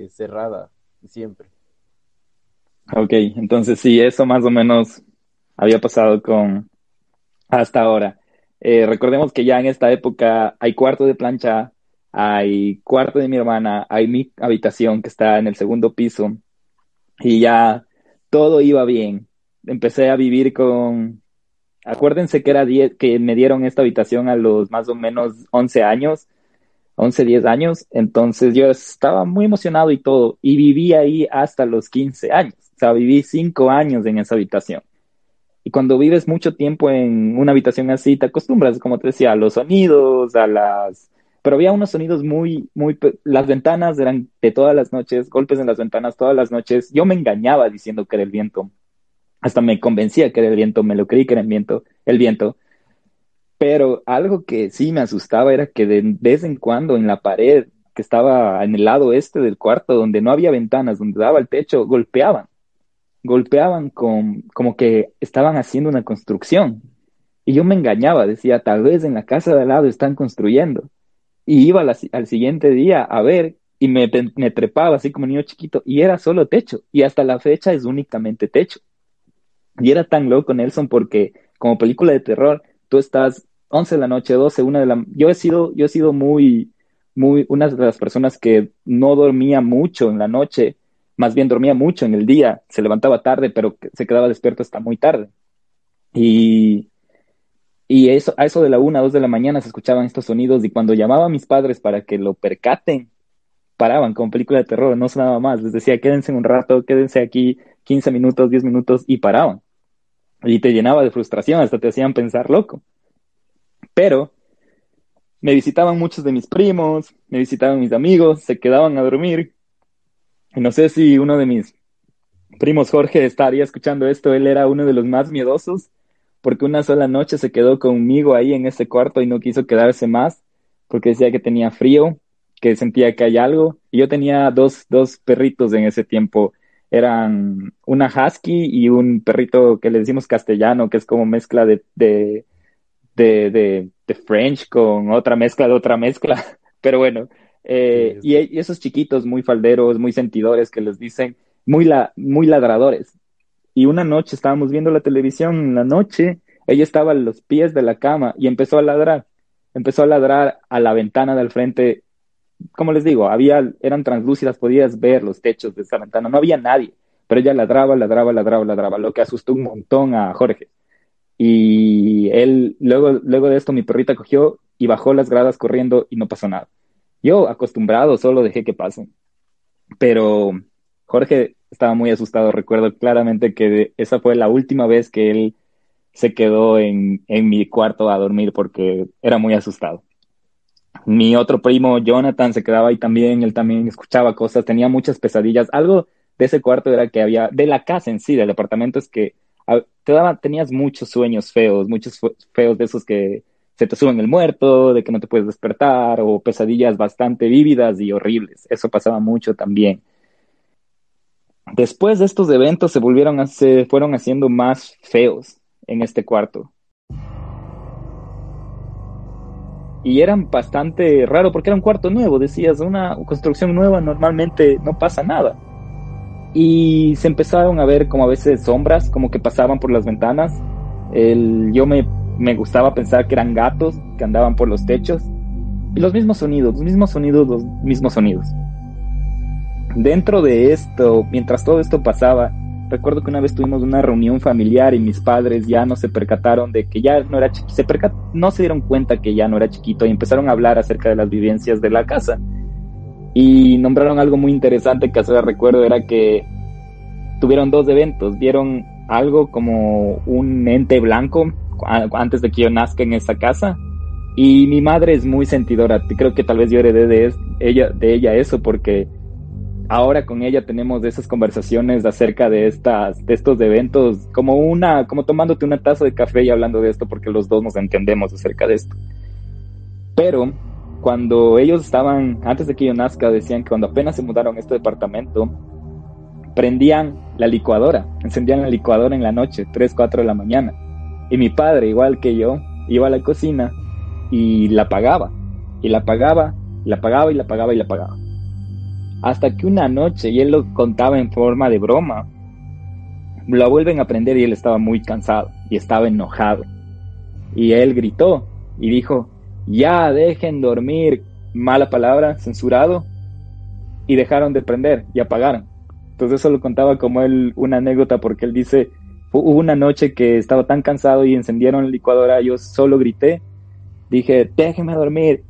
S1: cerrada siempre.
S2: Ok, entonces sí, eso más o menos había pasado con hasta ahora. Recordemos que ya en esta época hay cuarto de plancha, hay cuarto de mi hermana, hay mi habitación que está en el segundo piso, y ya todo iba bien. Empecé a vivir con... Acuérdense que era 10, que me dieron esta habitación a los más o menos 11 años, 11 10 años. Entonces yo estaba muy emocionado y todo, y viví ahí hasta los 15 años. O sea, viví 5 años en esa habitación. Y cuando vives mucho tiempo en una habitación así, te acostumbras, como te decía, a los sonidos, a las... Pero había unos sonidos las ventanas eran de todas las noches, golpes en las ventanas todas las noches. Yo me engañaba diciendo que era el viento. Hasta me convencía que era el viento, me lo creí que era el viento. Pero algo que sí me asustaba era que de vez en cuando en la pared que estaba en el lado este del cuarto, donde no había ventanas, donde daba el techo, golpeaban como que estaban haciendo una construcción. Y yo me engañaba, decía, tal vez en la casa de al lado están construyendo. Y iba al siguiente día a ver, y me trepaba así como niño chiquito, y era solo techo. Y hasta la fecha es únicamente techo. Y era tan loco, Nelson, porque como película de terror, tú estás 11 de la noche, 12 1 de la... Yo he sido una de las personas que no dormía mucho en la noche, más bien dormía mucho en el día, se levantaba tarde, pero se quedaba despierto hasta muy tarde. Y, a eso de la 1 2 de la mañana se escuchaban estos sonidos, y cuando llamaba a mis padres para que lo percaten, paraban como película de terror, no sonaba más. Les decía, quédense un rato, quédense aquí 15 minutos, 10 minutos, y paraban. Y te llenaba de frustración, hasta te hacían pensar loco. Pero me visitaban muchos de mis primos, me visitaban mis amigos, se quedaban a dormir. Y no sé si uno de mis primos, Jorge, estaría escuchando esto. Él era uno de los más miedosos, porque una sola noche se quedó conmigo ahí en ese cuarto y no quiso quedarse más, porque decía que tenía frío, que sentía que hay algo. Y yo tenía dos perritos en ese tiempo. Eran una husky y un perrito que le decimos castellano, que es como mezcla de French con otra mezcla de otra mezcla. Pero bueno,
S1: Sí,
S2: y esos chiquitos muy falderos, muy sentidores que les dicen, muy ladradores. Y una noche estábamos viendo la televisión en la noche, ella estaba a los pies de la cama y empezó a ladrar. Empezó a ladrar a la ventana del frente. Como les digo, eran translúcidas, podías ver los techos de esa ventana, no había nadie, pero ella ladraba, ladraba, ladraba, ladraba, lo que asustó un montón a Jorge. Y él, luego de esto, mi perrita cogió y bajó las gradas corriendo y no pasó nada. Yo, acostumbrado, solo dejé que pasen. Pero Jorge estaba muy asustado. Recuerdo claramente que esa fue la última vez que él se quedó en mi cuarto a dormir porque era muy asustado. Mi otro primo, Jonathan, se quedaba ahí también. Él también escuchaba cosas, tenía muchas pesadillas. Algo de ese cuarto era que había, de la casa en sí, del departamento, es que tenías muchos sueños feos, muchos feos de esos que se te suben el muerto, de que no te puedes despertar, o pesadillas bastante vívidas y horribles. Eso pasaba mucho también. Después de estos eventos se fueron haciendo más feos en este cuarto. Y eran bastante raro porque era un cuarto nuevo, decías, una construcción nueva, normalmente no pasa nada. Y se empezaron a ver como a veces sombras, como que pasaban por las ventanas. Me gustaba pensar que eran gatos que andaban por los techos. Y los mismos sonidos, los mismos sonidos, los mismos sonidos. Dentro de esto, mientras todo esto pasaba, recuerdo que una vez tuvimos una reunión familiar y mis padres ya no se percataron de que ya no era chiquito, no se dieron cuenta que ya no era chiquito y empezaron a hablar acerca de las vivencias de la casa. Y nombraron algo muy interesante que hasta recuerdo, era que tuvieron dos eventos, vieron algo como un ente blanco antes de que yo nazca en esa casa. Y mi madre es muy sentidora, creo que tal vez yo heredé de ella eso, porque ahora con ella tenemos esas conversaciones acerca de estos eventos, como tomándote una taza de café y hablando de esto, porque los dos nos entendemos acerca de esto. Pero cuando ellos estaban, antes de que yo nazca, decían que cuando apenas se mudaron a este departamento, prendían la licuadora, encendían la licuadora en la noche, 3, 4 de la mañana. Y mi padre, igual que yo, iba a la cocina y la apagaba, y la apagaba, y la apagaba, y la apagaba, y la apagaba. Hasta que una noche, y él lo contaba en forma de broma, lo vuelven a prender y él estaba muy cansado y estaba enojado. Y él gritó y dijo, ya dejen dormir, mala palabra, censurado, y dejaron de prender y apagaron. Entonces eso lo contaba como él, una anécdota, porque él dice, hubo una noche que estaba tan cansado y encendieron la licuadora, yo solo grité, dije, déjenme dormir,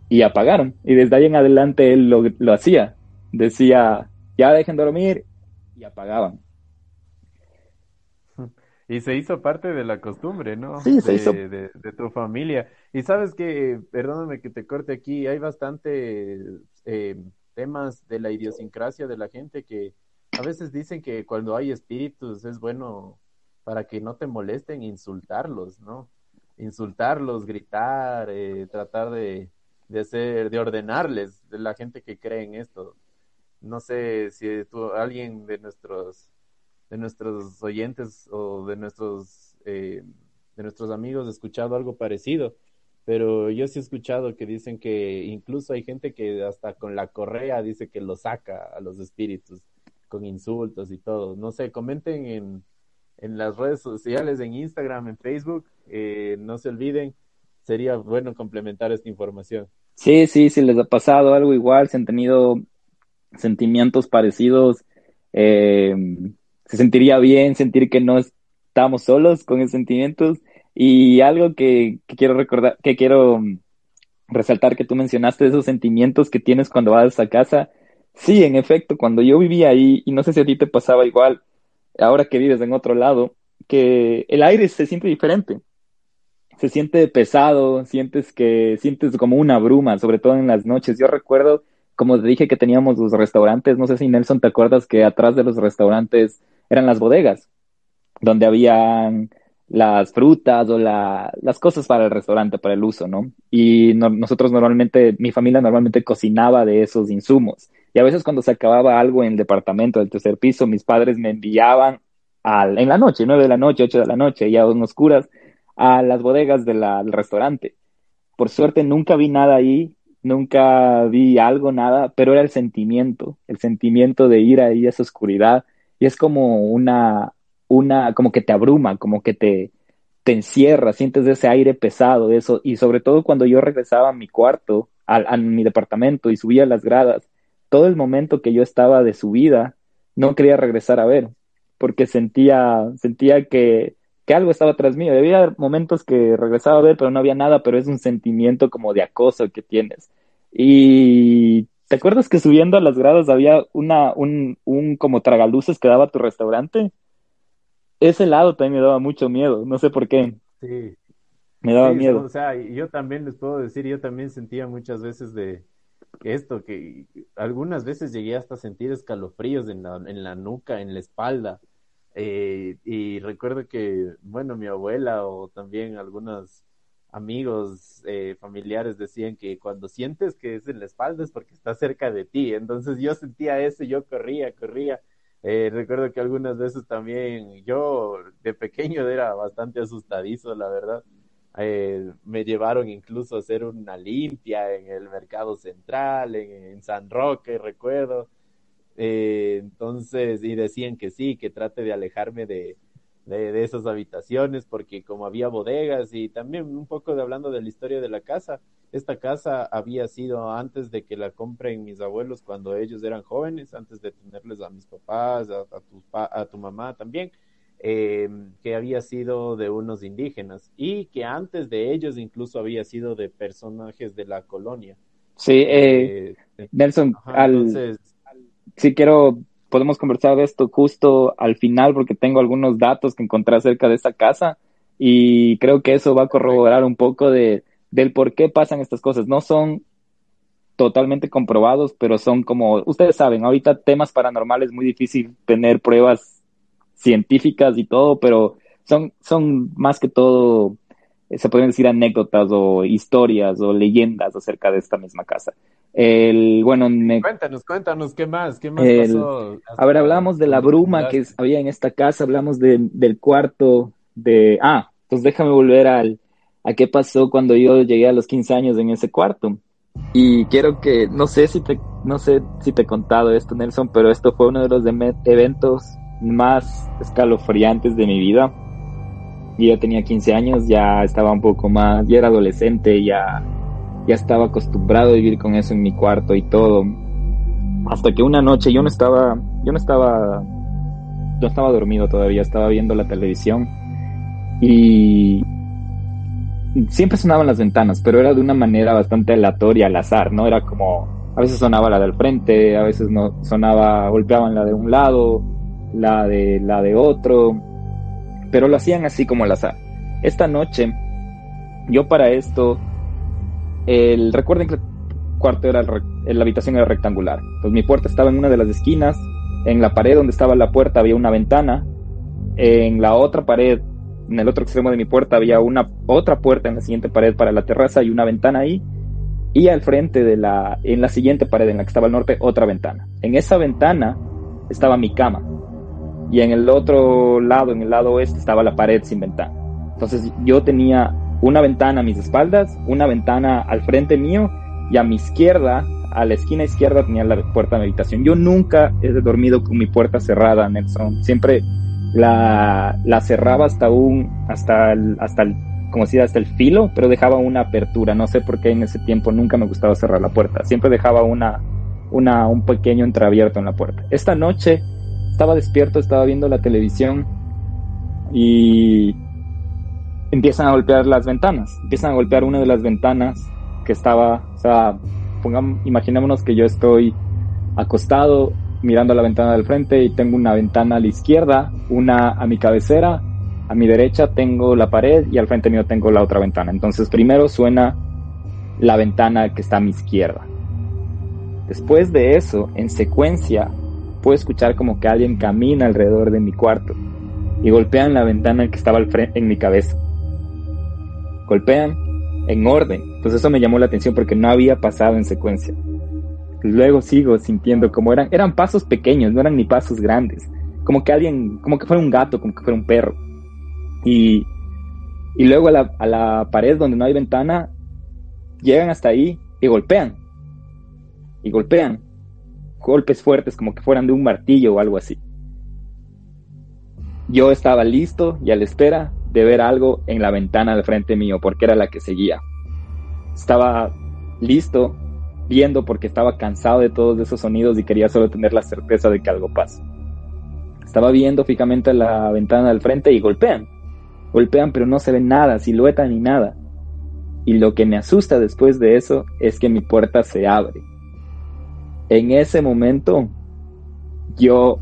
S2: y apagaron. Y desde ahí en adelante él lo hacía. Decía, ya dejen dormir, y apagaban.
S1: y se hizo parte de la costumbre, ¿no?
S2: Sí, se hizo.
S1: De tu familia. Y sabes que, perdóname que te corte aquí, hay bastante temas de la idiosincrasia de la gente que a veces dicen que cuando hay espíritus es bueno para que no te molesten insultarlos, ¿no? Insultarlos, gritar, tratar de ordenarles, de la gente que cree en esto. No sé si alguien de nuestros oyentes o de nuestros amigos ha escuchado algo parecido, pero yo sí he escuchado que dicen que incluso hay gente que hasta con la correa dice que lo saca a los espíritus, con insultos y todo. No sé, comenten en las redes sociales, en Instagram, en Facebook, no se olviden, sería bueno complementar esta información.
S2: Sí, sí, sí les ha pasado algo igual, se han tenido sentimientos parecidos, eh, se sentiría bien sentir que no estamos solos con esos sentimientos. Y algo que quiero recordar, que quiero resaltar que tú mencionaste, esos sentimientos que tienes cuando vas a casa. Sí, en efecto, cuando yo vivía ahí, y no sé si a ti te pasaba igual, ahora que vives en otro lado, que el aire se siente diferente, se siente pesado, sientes como una bruma, sobre todo en las noches. Yo recuerdo, como te dije, que teníamos los restaurantes, no sé si Nelson te acuerdas que atrás de los restaurantes eran las bodegas, donde habían las frutas o las cosas para el restaurante, para el uso, ¿no? Y nosotros normalmente, mi familia normalmente cocinaba de esos insumos. Y a veces cuando se acababa algo en el departamento del tercer piso, mis padres me enviaban en la noche, 9 de la noche, 8 de la noche, ya en oscuras, a las bodegas del restaurante. Por suerte nunca vi nada ahí, nunca vi algo, nada, pero era el sentimiento de ir ahí a esa oscuridad. Y es como como que te abruma, como que te encierra, sientes ese aire pesado de eso. Y sobre todo cuando yo regresaba a mi cuarto, a mi departamento y subía las gradas, todo el momento que yo estaba de subida, no quería regresar a ver, porque sentía que algo estaba atrás mío. Había momentos que regresaba a ver, pero no había nada, pero es un sentimiento como de acoso que tienes. Y ¿te acuerdas que subiendo a las gradas había un como tragaluces que daba a tu restaurante? Ese lado también me daba mucho miedo, no sé por qué,
S1: Sí,
S2: me daba
S1: sí,
S2: miedo.
S1: o sea, y yo también les puedo decir, yo también sentía muchas veces de que esto, que algunas veces llegué hasta a sentir escalofríos en la nuca, en la espalda. Y recuerdo que, bueno, mi abuela o también algunos amigos, familiares decían que cuando sientes que es en la espalda es porque está cerca de ti. Entonces yo sentía eso y yo corría, corría. Recuerdo que algunas veces también yo de pequeño era bastante asustadizo, la verdad. Me llevaron incluso a hacer una limpia en el mercado central, en San Roque, recuerdo. Entonces, y decían que sí, que trate de alejarme de esas habitaciones, porque como había bodegas y también un poco de hablando de la historia de la casa, esta casa había sido antes de que la compren mis abuelos cuando ellos eran jóvenes, antes de tenerles a mis papás, a tu mamá también, que había sido de unos indígenas y que antes de ellos incluso había sido de personajes de la colonia.
S2: Sí,
S1: Eh,
S2: Nelson,
S1: ajá, entonces,
S2: sí quiero, podemos conversar de esto justo al final porque tengo algunos datos que encontré acerca de esta casa y creo que eso va a corroborar
S1: perfecto.
S2: un poco del por qué pasan estas cosas. No son totalmente comprobados, pero son como, ustedes saben, ahorita temas paranormales es muy difícil tener pruebas científicas y todo, pero son más que todo, se pueden decir anécdotas o historias o leyendas acerca de esta misma casa. Bueno,
S1: Cuéntanos, cuéntanos, qué más
S2: el,
S1: pasó
S2: a ver,
S1: hasta
S2: hablamos de la
S1: donde te
S2: bruma que
S1: mudaste?
S2: había en esta casa, hablamos del cuarto pues déjame volver a qué pasó cuando yo llegué a los 15 años en ese cuarto. Y quiero que, no sé si te he contado esto, Nelson, pero esto fue uno de los eventos más escalofriantes de mi vida. Y yo tenía 15 años, ya estaba un poco más, ya era adolescente, ya estaba acostumbrado a vivir con eso en mi cuarto y todo. Hasta que una noche yo estaba dormido todavía, estaba viendo la televisión y siempre sonaban las ventanas, pero era de una manera bastante aleatoria, al azar, ¿no? Era como, a veces sonaba la del frente, a veces no sonaba, golpeaban la de un lado, la de otro, pero lo hacían así como al azar. Esta noche, yo para esto, recuerden que el cuarto la habitación era rectangular. Entonces mi puerta estaba en una de las esquinas, en la pared donde estaba la puerta había una ventana, en la otra pared, en el otro extremo de mi puerta había una otra puerta en la siguiente pared para la terraza y una ventana ahí, y al frente en la siguiente pared en la que estaba al norte, otra ventana. En esa ventana estaba mi cama, y en el otro lado, en el lado oeste, estaba la pared sin ventana. Entonces yo tenía una ventana a mis espaldas, una ventana al frente mío, y a mi izquierda, a la esquina izquierda, tenía la puerta de mi habitación. Yo nunca he dormido con mi puerta cerrada, Nelson. Siempre la cerraba como decía, hasta el filo, pero dejaba una apertura. No sé por qué en ese tiempo nunca me gustaba cerrar la puerta. Siempre dejaba un pequeño entreabierto en la puerta. Esta noche estaba despierto, estaba viendo la televisión y empiezan a golpear las ventanas. Empiezan a golpear una de las ventanas que estaba, o sea, imaginémonos que yo estoy acostado mirando a la ventana del frente y tengo una ventana a la izquierda, una a mi cabecera, a mi derecha tengo la pared y al frente mío tengo la otra ventana. Entonces primero suena la ventana que está a mi izquierda. Después de eso, en secuencia, puedo escuchar como que alguien camina alrededor de mi cuarto. y golpean la ventana que estaba al frente en mi cabeza. Golpean en orden. Entonces eso me llamó la atención porque no había pasado en secuencia. Luego sigo sintiendo como eran pasos pequeños, no eran ni pasos grandes. Como que fuera un gato, como que fuera un perro. Y luego a la pared donde no hay ventana, llegan hasta ahí y golpean. Y golpean. Golpes fuertes, como que fueran de un martillo o algo así. Yo estaba listo y a la espera de ver algo en la ventana al frente mío, porque era la que seguía. Estaba listo, viendo porque estaba cansado de todos esos sonidos y quería solo tener la certeza de que algo pasa. Estaba viendo fijamente la ventana al frente y golpean. Golpean, pero no se ve nada, silueta ni nada. Y lo que me asusta después de eso es que mi puerta se abre. En ese momento, yo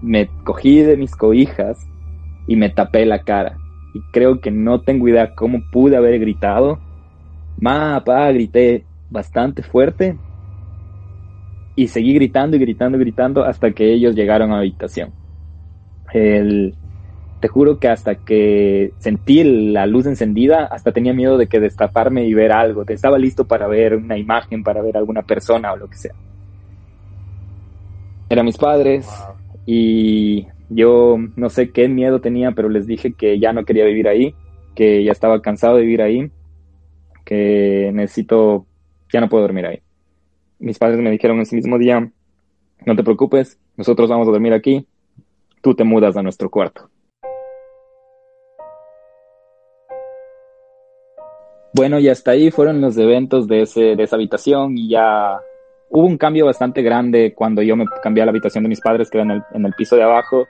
S2: me cogí de mis cobijas y me tapé la cara. Y creo que no tengo idea cómo pude haber gritado. Pa, grité bastante fuerte. Y seguí gritando y gritando y gritando hasta que ellos llegaron a la habitación. Te juro que hasta que sentí la luz encendida, hasta tenía miedo de que destaparme y ver algo. Estaba listo para ver una imagen, para ver alguna persona o lo que sea. Eran mis padres.
S1: Wow.
S2: Y yo no sé qué miedo tenía, pero les dije que ya no quería vivir ahí, que ya estaba cansado de vivir ahí, que ya no puedo dormir ahí. Mis padres me dijeron ese mismo día, no te preocupes, nosotros vamos a dormir aquí, tú te mudas a nuestro cuarto. Bueno, y hasta ahí fueron los eventos de esa habitación, y ya hubo un cambio bastante grande cuando yo me cambié a la habitación de mis padres, que era en el piso de abajo,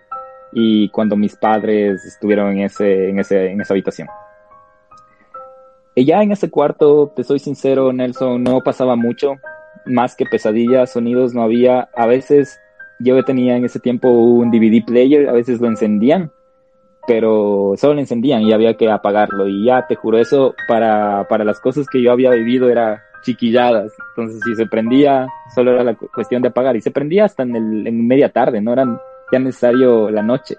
S2: y cuando mis padres estuvieron en esa habitación. Y ya en ese cuarto, te soy sincero, Nelson, no pasaba mucho, más que pesadillas, sonidos no había. A veces yo tenía en ese tiempo un DVD player, a veces lo encendían, pero solo lo encendían y había que apagarlo. Y ya, te juro, eso para las cosas que yo había vivido era chiquilladas. Entonces, si se prendía, solo era la cuestión de apagar. Y se prendía hasta en media tarde, no era ya necesario la noche.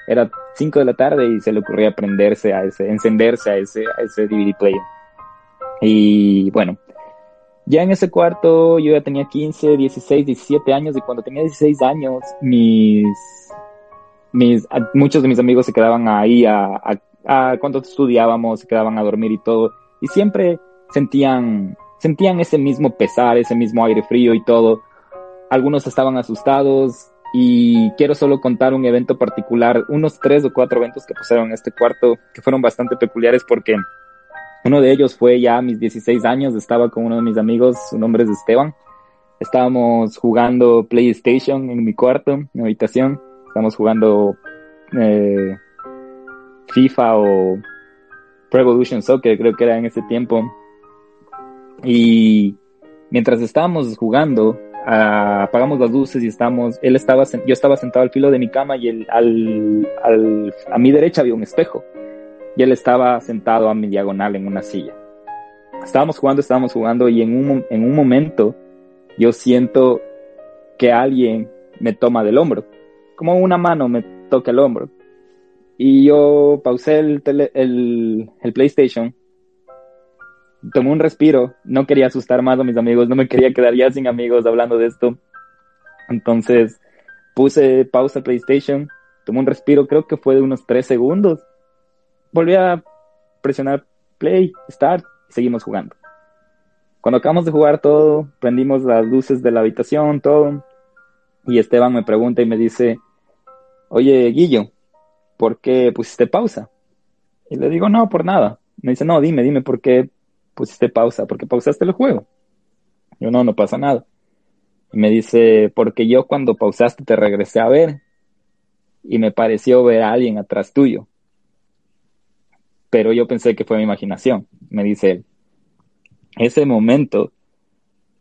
S2: Era 5 de la tarde y se le ocurría encenderse a ese DVD player. Y bueno, ya en ese cuarto yo ya tenía 15, 16, 17 años, y cuando tenía 16 años, muchos de mis amigos se quedaban ahí cuando estudiábamos, se quedaban a dormir y todo, y siempre sentían ese mismo pesar, ese mismo aire frío y todo. Algunos estaban asustados, y quiero solo contar un evento particular, unos 3 o 4 eventos que pasaron en este cuarto, que fueron bastante peculiares, porque uno de ellos fue ya a mis 16 años, estaba con uno de mis amigos, su nombre es Esteban. Estábamos jugando PlayStation en mi cuarto, en mi habitación. Estábamos jugando FIFA o Pro Evolution Soccer, creo que era en ese tiempo. Y mientras estábamos jugando, apagamos las luces y yo estaba sentado al filo de mi cama, y a mi derecha había un espejo. Y él estaba sentado a mi diagonal en una silla. Estábamos jugando y en un momento yo siento que alguien me toma del hombro. Como una mano me toca el hombro. Y yo pausé el PlayStation. Tomé un respiro. No quería asustar más a mis amigos. No me quería quedar ya sin amigos hablando de esto. Entonces puse pausa al PlayStation. Tomé un respiro, creo que fue de unos 3 segundos. Volví a presionar play, start, y seguimos jugando. Cuando acabamos de jugar todo, prendimos las luces de la habitación, todo, y Esteban me pregunta y me dice, oye, Guillo, ¿por qué pusiste pausa? Y le digo, no, por nada. Me dice, no, dime por qué pusiste pausa, ¿por qué pausaste el juego? Yo, no pasa nada. Y me dice, porque yo cuando pausaste te regresé a ver, y me pareció ver a alguien atrás tuyo. Pero yo pensé que fue mi imaginación, me dice él. Ese momento,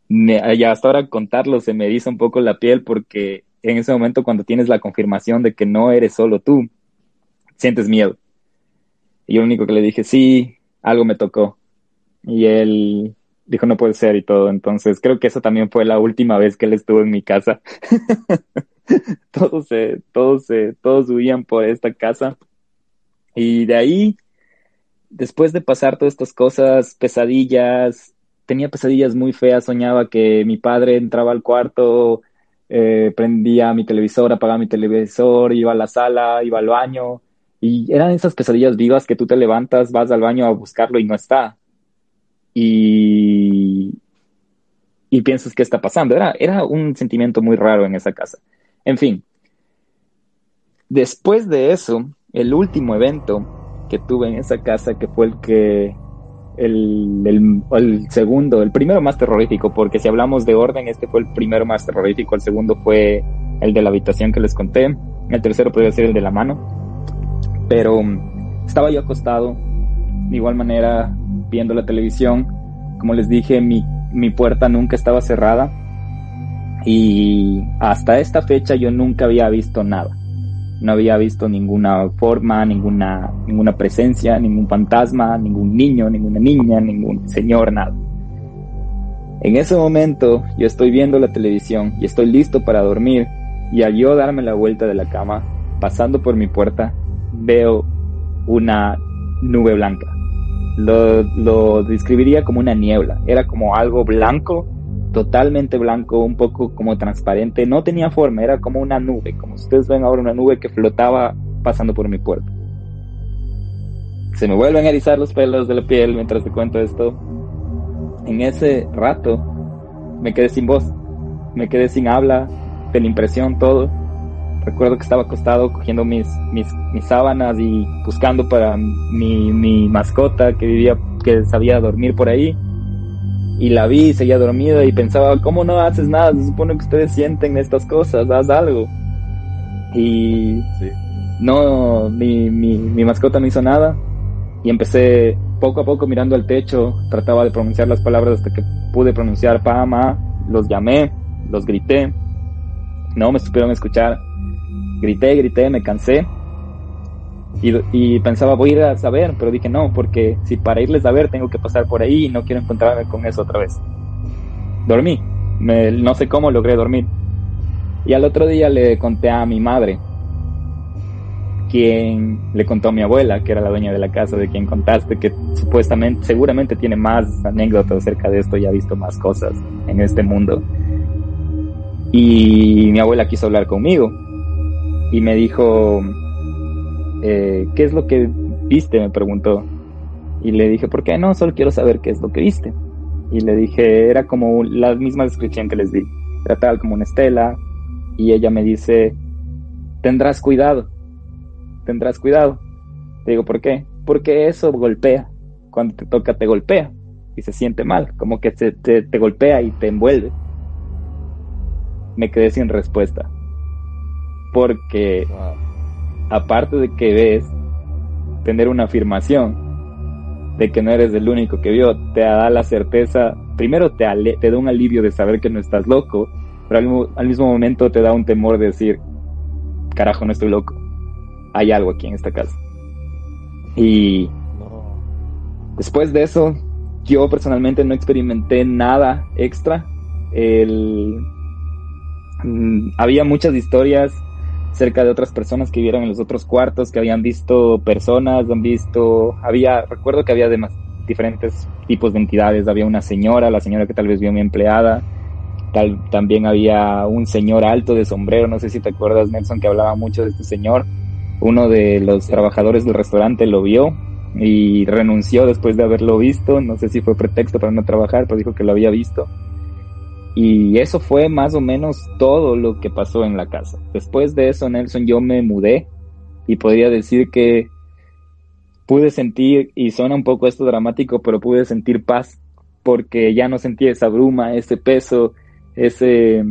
S2: ya hasta ahora contarlo se me eriza un poco la piel, porque en ese momento, cuando tienes la confirmación de que no eres solo tú, sientes miedo. Y yo lo único que le dije, sí, algo me tocó. Y él dijo, no puede ser y todo. Entonces creo que eso también fue la última vez que él estuvo en mi casa. Todos huían por esta casa. Y de ahí, después de pasar todas estas cosas, pesadillas, tenía pesadillas muy feas, soñaba que mi padre entraba al cuarto, prendía mi televisor, apagaba mi televisor, iba a la sala, iba al baño, y eran esas pesadillas vivas que tú te levantas, vas al baño a buscarlo y no está. Y, y piensas qué está pasando. Era un sentimiento muy raro en esa casa. En fin, después de eso, el último evento que tuve en esa casa, que fue el segundo, el primero más terrorífico, porque si hablamos de orden, este fue el primero más terrorífico, el segundo fue el de la habitación que les conté, el tercero podría ser el de la mano, pero estaba yo acostado, de igual manera, viendo la televisión, como les dije, mi puerta nunca estaba cerrada, y hasta esta fecha yo nunca había visto nada. No había visto ninguna forma, ninguna presencia, ningún fantasma, ningún niño, ninguna niña, ningún señor, nada. En ese momento yo estoy viendo la televisión y estoy listo para dormir, y al yo darme la vuelta de la cama, pasando por mi puerta, veo una nube blanca. Lo describiría como una niebla. Era como algo blanco, totalmente blanco, un poco como transparente, no tenía forma, era como una nube, como ustedes ven ahora, una nube que flotaba pasando por mi puerta. Se me vuelven a erizar los pelos de la piel mientras te cuento esto. En ese rato me quedé sin voz, me quedé sin habla, de la impresión, todo. Recuerdo que estaba acostado cogiendo mis sábanas y buscando para mi mascota que sabía dormir por ahí. Y la vi, seguía dormida y pensaba, ¿cómo no haces nada? Se supone que ustedes sienten estas cosas, haz algo. Y
S1: Sí.
S2: no, mi mascota no hizo nada. Y empecé poco a poco mirando al techo, trataba de pronunciar las palabras hasta que pude pronunciar pa, ma, los llamé, los grité. No me supieron escuchar. Grité, me cansé. Y pensaba, voy a ir a saber, pero dije no, porque si para irles a ver tengo que pasar por ahí y no quiero encontrarme con eso otra vez. Dormí, no sé cómo logré dormir. Y al otro día le conté a mi madre, quien le contó a mi abuela, que era la dueña de la casa de quien contaste, que seguramente tiene más anécdotas acerca de esto y ha visto más cosas en este mundo. Y mi abuela quiso hablar conmigo y me dijo, ¿qué es lo que viste? Me preguntó. Y le dije, ¿por qué no? Solo quiero saber qué es lo que viste. Y le dije, era como la misma descripción que les di. Era tal como una estela. Y ella me dice, tendrás cuidado. Le digo, ¿por qué? Porque eso golpea. Cuando te toca, te golpea. Y se siente mal. Como que te golpea y te envuelve. Me quedé sin respuesta. Porque aparte de que ves, tener una afirmación de que no eres el único que vio, te da la certeza, primero te da un alivio de saber que no estás loco, pero al mismo momento te da un temor de decir, carajo, no estoy loco, hay algo aquí en esta casa. Y después de eso, yo personalmente no experimenté nada extra. Había muchas historias cerca de otras personas que vivieron en los otros cuartos, que habían visto personas, recuerdo que había diferentes tipos de entidades. Había una señora, la señora que tal vez vio a mi empleada, también había un señor alto de sombrero, no sé si te acuerdas, Nelson, que hablaba mucho de este señor. Uno de los trabajadores del restaurante lo vio y renunció después de haberlo visto, no sé si fue pretexto para no trabajar, pero dijo que lo había visto. Y eso fue más o menos todo lo que pasó en la casa. Después de eso, Nelson, yo me mudé y podría decir que pude sentir, y suena un poco esto dramático, pero pude sentir paz, porque ya no sentí esa bruma, ese peso, ese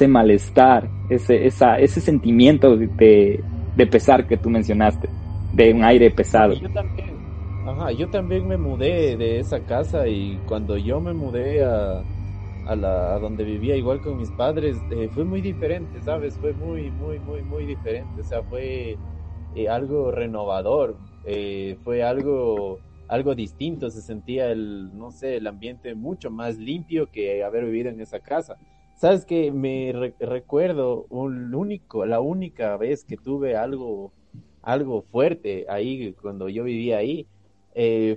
S2: malestar, ese sentimiento de pesar que tú mencionaste, de un aire pesado.
S1: Yo también me mudé de esa casa, y cuando yo me mudé a donde vivía igual con mis padres, fue muy diferente, ¿sabes? Fue muy diferente. O sea, fue algo renovador, fue algo distinto. Se sentía no sé, el ambiente mucho más limpio que haber vivido en esa casa. Sabes que recuerdo la única vez que tuve algo fuerte ahí cuando yo vivía ahí,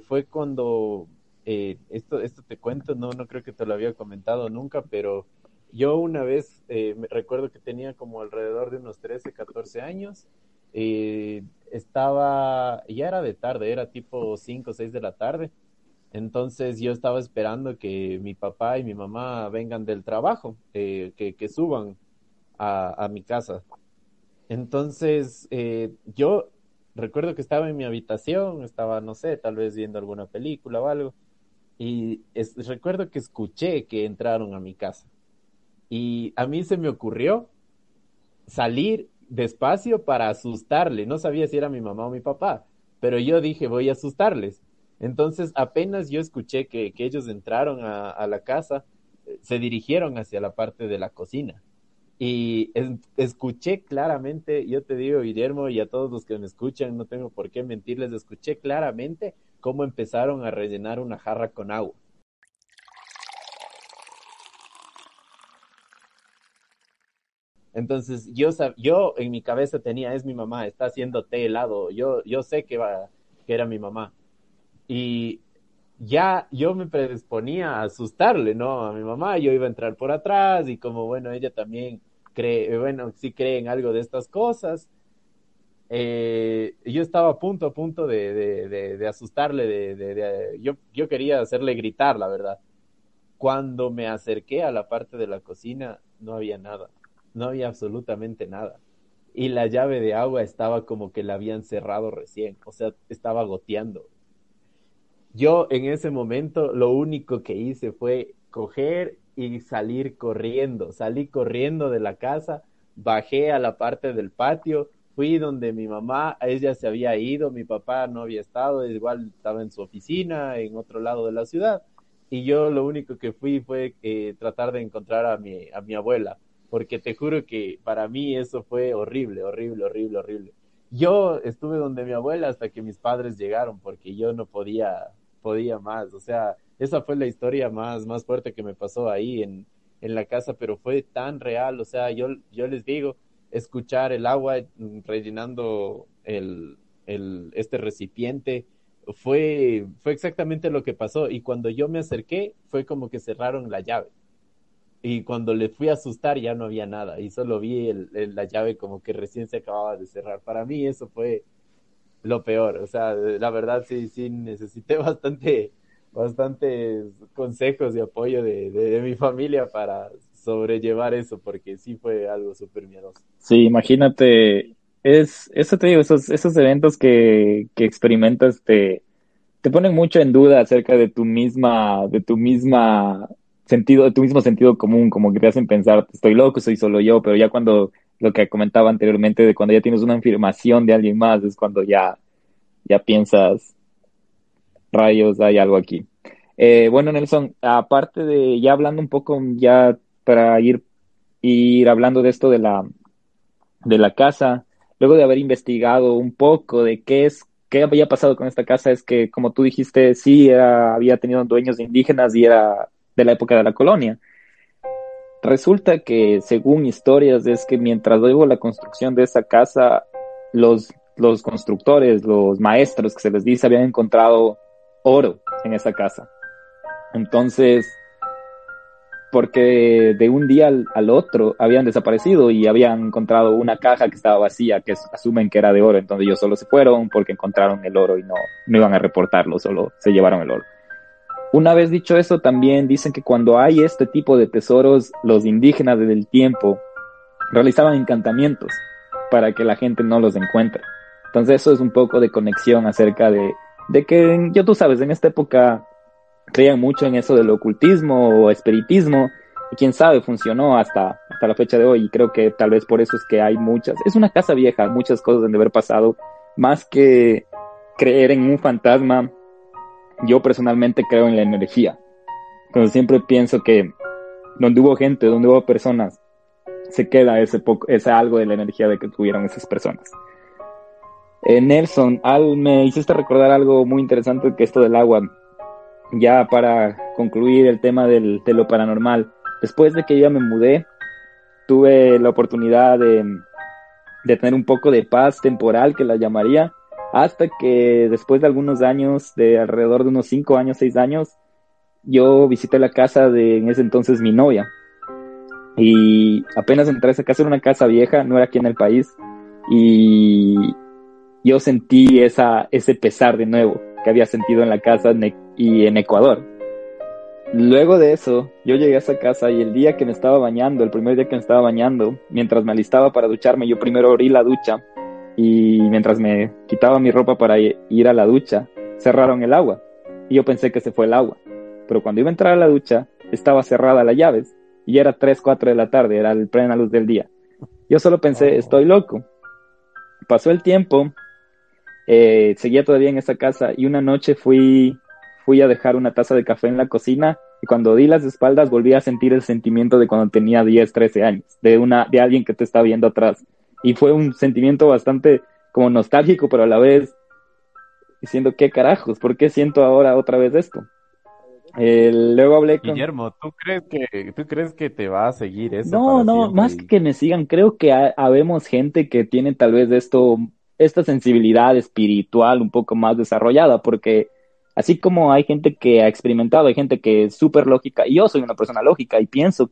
S1: fue cuando, esto te cuento, no creo que te lo había comentado nunca, pero yo una vez, me recuerdo que tenía como alrededor de unos 13 14 años, ya era de tarde, era tipo 5 o 6 de la tarde. Entonces yo estaba esperando que mi papá y mi mamá vengan del trabajo, que suban a mi casa. Entonces yo recuerdo que estaba en mi habitación, estaba, no sé, tal vez viendo alguna película o algo, y recuerdo que escuché que entraron a mi casa. Y a mí se me ocurrió salir despacio para asustarle. No sabía si era mi mamá o mi papá, pero yo dije, voy a asustarles. Entonces, apenas yo escuché que ellos entraron a la casa, se dirigieron hacia la parte de la cocina. Y escuché claramente, yo te digo, Guillermo, y a todos los que me escuchan, no tengo por qué mentirles, escuché claramente cómo empezaron a rellenar una jarra con agua. Entonces yo en mi cabeza tenía, es mi mamá, está haciendo té helado, yo sé que era mi mamá. Y ya yo me predisponía a asustarle, ¿no? A mi mamá, yo iba a entrar por atrás y como, bueno, ella también cree, bueno, sí cree en algo de estas cosas. Yo estaba a punto de asustarle, yo quería hacerle gritar, la verdad. Cuando me acerqué a la parte de la cocina, no había nada, no había absolutamente nada. Y la llave de agua estaba como que la habían cerrado recién, o sea, estaba goteando. Yo en ese momento lo único que hice fue coger y salir corriendo. Salí corriendo de la casa, bajé a la parte del patio, fui donde mi mamá, ella se había ido, mi papá no había estado, igual estaba en su oficina, en otro lado de la ciudad. Y yo lo único que fui fue tratar de encontrar a mi abuela, porque te juro que para mí eso fue horrible, horrible, horrible, horrible. Yo estuve donde mi abuela hasta que mis padres llegaron, porque yo no podía más. O sea, esa fue la historia más fuerte que me pasó ahí en la casa, pero fue tan real. O sea, yo les digo, escuchar el agua rellenando este recipiente fue exactamente lo que pasó. Y cuando yo me acerqué, fue como que cerraron la llave. Y cuando le fui a asustar ya no había nada y solo vi la llave como que recién se acababa de cerrar. Para mí eso fue lo peor. O sea, la verdad sí necesité bastantes consejos y apoyo de mi familia para sobrellevar eso, porque sí fue algo súper miedoso.
S2: Sí, imagínate, eso te digo, esos eventos que experimentas te ponen mucho en duda acerca de tu misma sentido, de tu mismo sentido común, como que te hacen pensar, estoy loco, soy solo yo, pero ya cuando, lo que comentaba anteriormente, de cuando ya tienes una afirmación de alguien más, es cuando ya piensas, rayos, hay algo aquí. Bueno, Nelson, aparte de, ya hablando un poco, ya para ir hablando de esto de la casa, luego de haber investigado un poco de qué había pasado con esta casa, es que, como tú dijiste, sí, había tenido dueños indígenas y era de la época de la colonia. Resulta que, según historias, es que mientras hubo la construcción de esa casa, los constructores, los maestros que se les dice, habían encontrado oro en esa casa. Entonces, porque de un día al otro habían desaparecido y habían encontrado una caja que estaba vacía, que asumen que era de oro. Entonces ellos solo se fueron porque encontraron el oro y no iban a reportarlo, solo se llevaron el oro. Una vez dicho eso, también dicen que cuando hay este tipo de tesoros, los indígenas del tiempo realizaban encantamientos para que la gente no los encuentre. Entonces eso es un poco de conexión acerca de que, yo tú sabes, en esta época creían mucho en eso del ocultismo o espiritismo, y quién sabe, funcionó hasta la fecha de hoy, y creo que tal vez por eso es que hay es una casa vieja, muchas cosas deben de haber pasado, más que creer en un fantasma, yo personalmente creo en la energía. Entonces siempre pienso que donde hubo gente, donde hubo personas, se queda ese algo de la energía de que tuvieron esas personas. Nelson, me hiciste recordar algo muy interesante, que esto del agua. Ya para concluir el tema de lo paranormal, Después de que ya me mudé, tuve la oportunidad de tener un poco de paz temporal, que la llamaría, hasta que después de algunos años, de alrededor de unos 5 años, 6 años, yo visité la casa de en ese entonces mi novia. Y apenas entré a esa casa, era una casa vieja, no era aquí en el país, y yo sentí ese pesar de nuevo que había sentido en la casa y en Ecuador. Luego de eso, yo llegué a esa casa y el día que me estaba bañando, el primer día que me estaba bañando, mientras me alistaba para ducharme, yo primero abrí la ducha y mientras me quitaba mi ropa para ir a la ducha, cerraron el agua y yo pensé que se fue el agua. Pero cuando iba a entrar a la ducha, estaba cerrada las llaves y era 3, 4 de la tarde, era el plena luz del día. Yo solo pensé, estoy loco. Pasó el tiempo, seguía todavía en esa casa y una noche fui a dejar una taza de café en la cocina y cuando di las espaldas volví a sentir el sentimiento de cuando tenía 10, 13 años, de alguien que te está viendo atrás. Y fue un sentimiento bastante como nostálgico, pero a la vez diciendo, ¿qué carajos? ¿Por qué siento ahora otra vez esto? Luego hablé con...
S1: Guillermo, ¿tú crees que te va a seguir eso
S2: No,
S1: para
S2: no,
S1: siempre?
S2: más que me sigan, creo que habemos gente que tiene tal vez esta sensibilidad espiritual un poco más desarrollada, porque así como hay gente que ha experimentado, hay gente que es súper lógica, y yo soy una persona lógica y pienso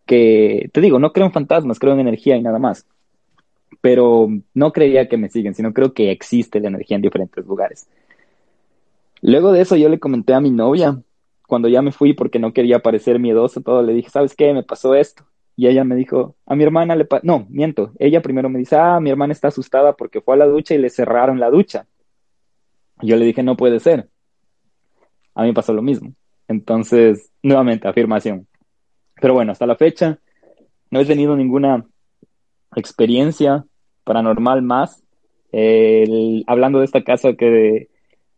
S2: te digo, no creo en fantasmas, creo en energía y nada más, pero no creía que me siguen, sino creo que existe la energía en diferentes lugares. Luego de eso yo le comenté a mi novia, cuando ya me fui porque no quería parecer miedoso, todo, le dije, ¿sabes qué? Me pasó esto. Y ella me dijo, a mi hermana no, miento, ella primero me dice, mi hermana está asustada porque fue a la ducha y le cerraron la ducha. Y yo le dije, no puede ser. A mí me pasó lo mismo. Entonces, nuevamente, afirmación. Pero bueno, hasta la fecha no he tenido ninguna experiencia paranormal más. Hablando de esta casa que,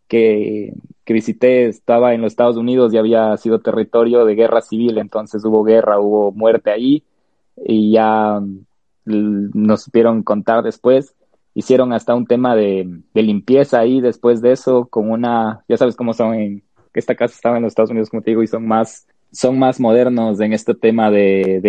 S2: que visité, estaba en los Estados Unidos y había sido territorio de guerra civil, entonces hubo guerra, hubo muerte ahí y ya nos supieron contar después. Hicieron hasta un tema de limpieza ahí después de eso, ya sabes cómo son, que esta casa estaba en los Estados Unidos, como te digo, y son más modernos en este tema de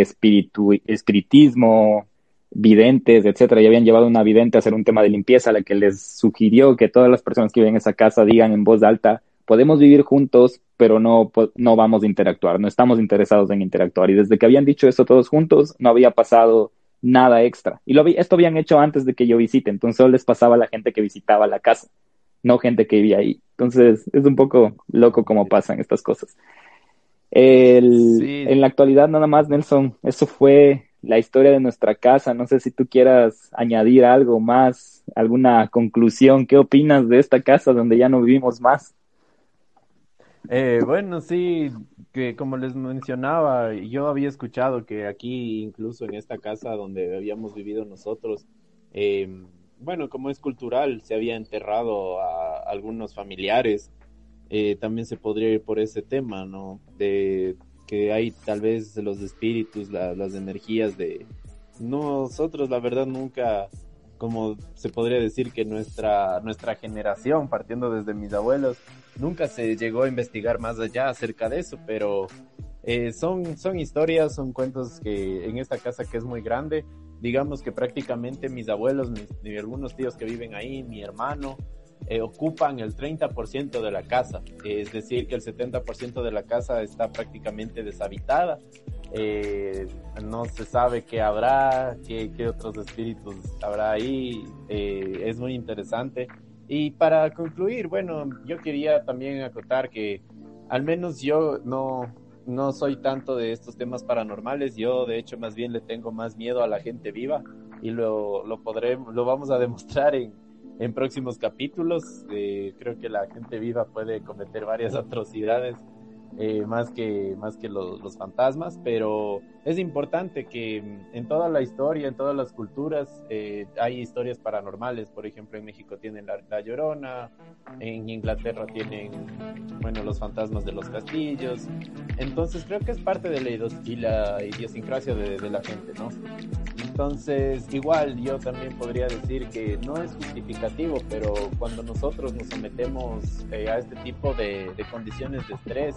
S2: espiritismo, videntes, etcétera, y habían llevado una vidente a hacer un tema de limpieza, a la que les sugirió que todas las personas que viven en esa casa digan en voz alta, podemos vivir juntos, pero no vamos a interactuar, no estamos interesados en interactuar. Y desde que habían dicho eso todos juntos, no había pasado nada extra. Y esto habían hecho antes de que yo visite, entonces solo les pasaba a la gente que visitaba la casa, no gente que vivía ahí. Entonces es un poco loco cómo pasan estas cosas.
S1: Sí,
S2: En la actualidad nada más, Nelson, eso fue la historia de nuestra casa. No sé si tú quieras añadir algo más, alguna conclusión. ¿Qué opinas de esta casa donde ya no vivimos más?
S1: bueno, sí, que como les mencionaba, yo había escuchado que aquí, incluso en esta casa donde habíamos vivido nosotros, bueno, como es cultural, se había enterrado a algunos familiares. También se podría ir por ese tema, ¿no? De que hay tal vez los espíritus, las energías de nosotros, la verdad, nunca, como se podría decir que nuestra generación, partiendo desde mis abuelos, nunca se llegó a investigar más allá acerca de eso, pero son historias, son cuentos que en esta casa que es muy grande, digamos que prácticamente mis abuelos, algunos tíos que viven ahí, mi hermano, ocupan el 30% de la casa, es decir, que el 70% de la casa está prácticamente deshabitada. No se sabe qué habrá, qué otros espíritus habrá ahí. Es muy interesante. Y para concluir, bueno, yo quería también acotar que al menos yo no soy tanto de estos temas paranormales. Yo, de hecho, más bien le tengo más miedo a la gente viva y lo vamos a demostrar en próximos capítulos. Creo que la gente viva puede cometer varias atrocidades, más que los fantasmas, pero es importante que en toda la historia, en todas las culturas, hay historias paranormales. Por ejemplo, en México tienen la Llorona, en Inglaterra tienen, bueno, los fantasmas de los castillos. Entonces creo que es parte de la idiosincrasia de la gente, ¿no? Entonces, igual yo también podría decir que no es justificativo, pero cuando nosotros nos sometemos a este tipo de condiciones de estrés,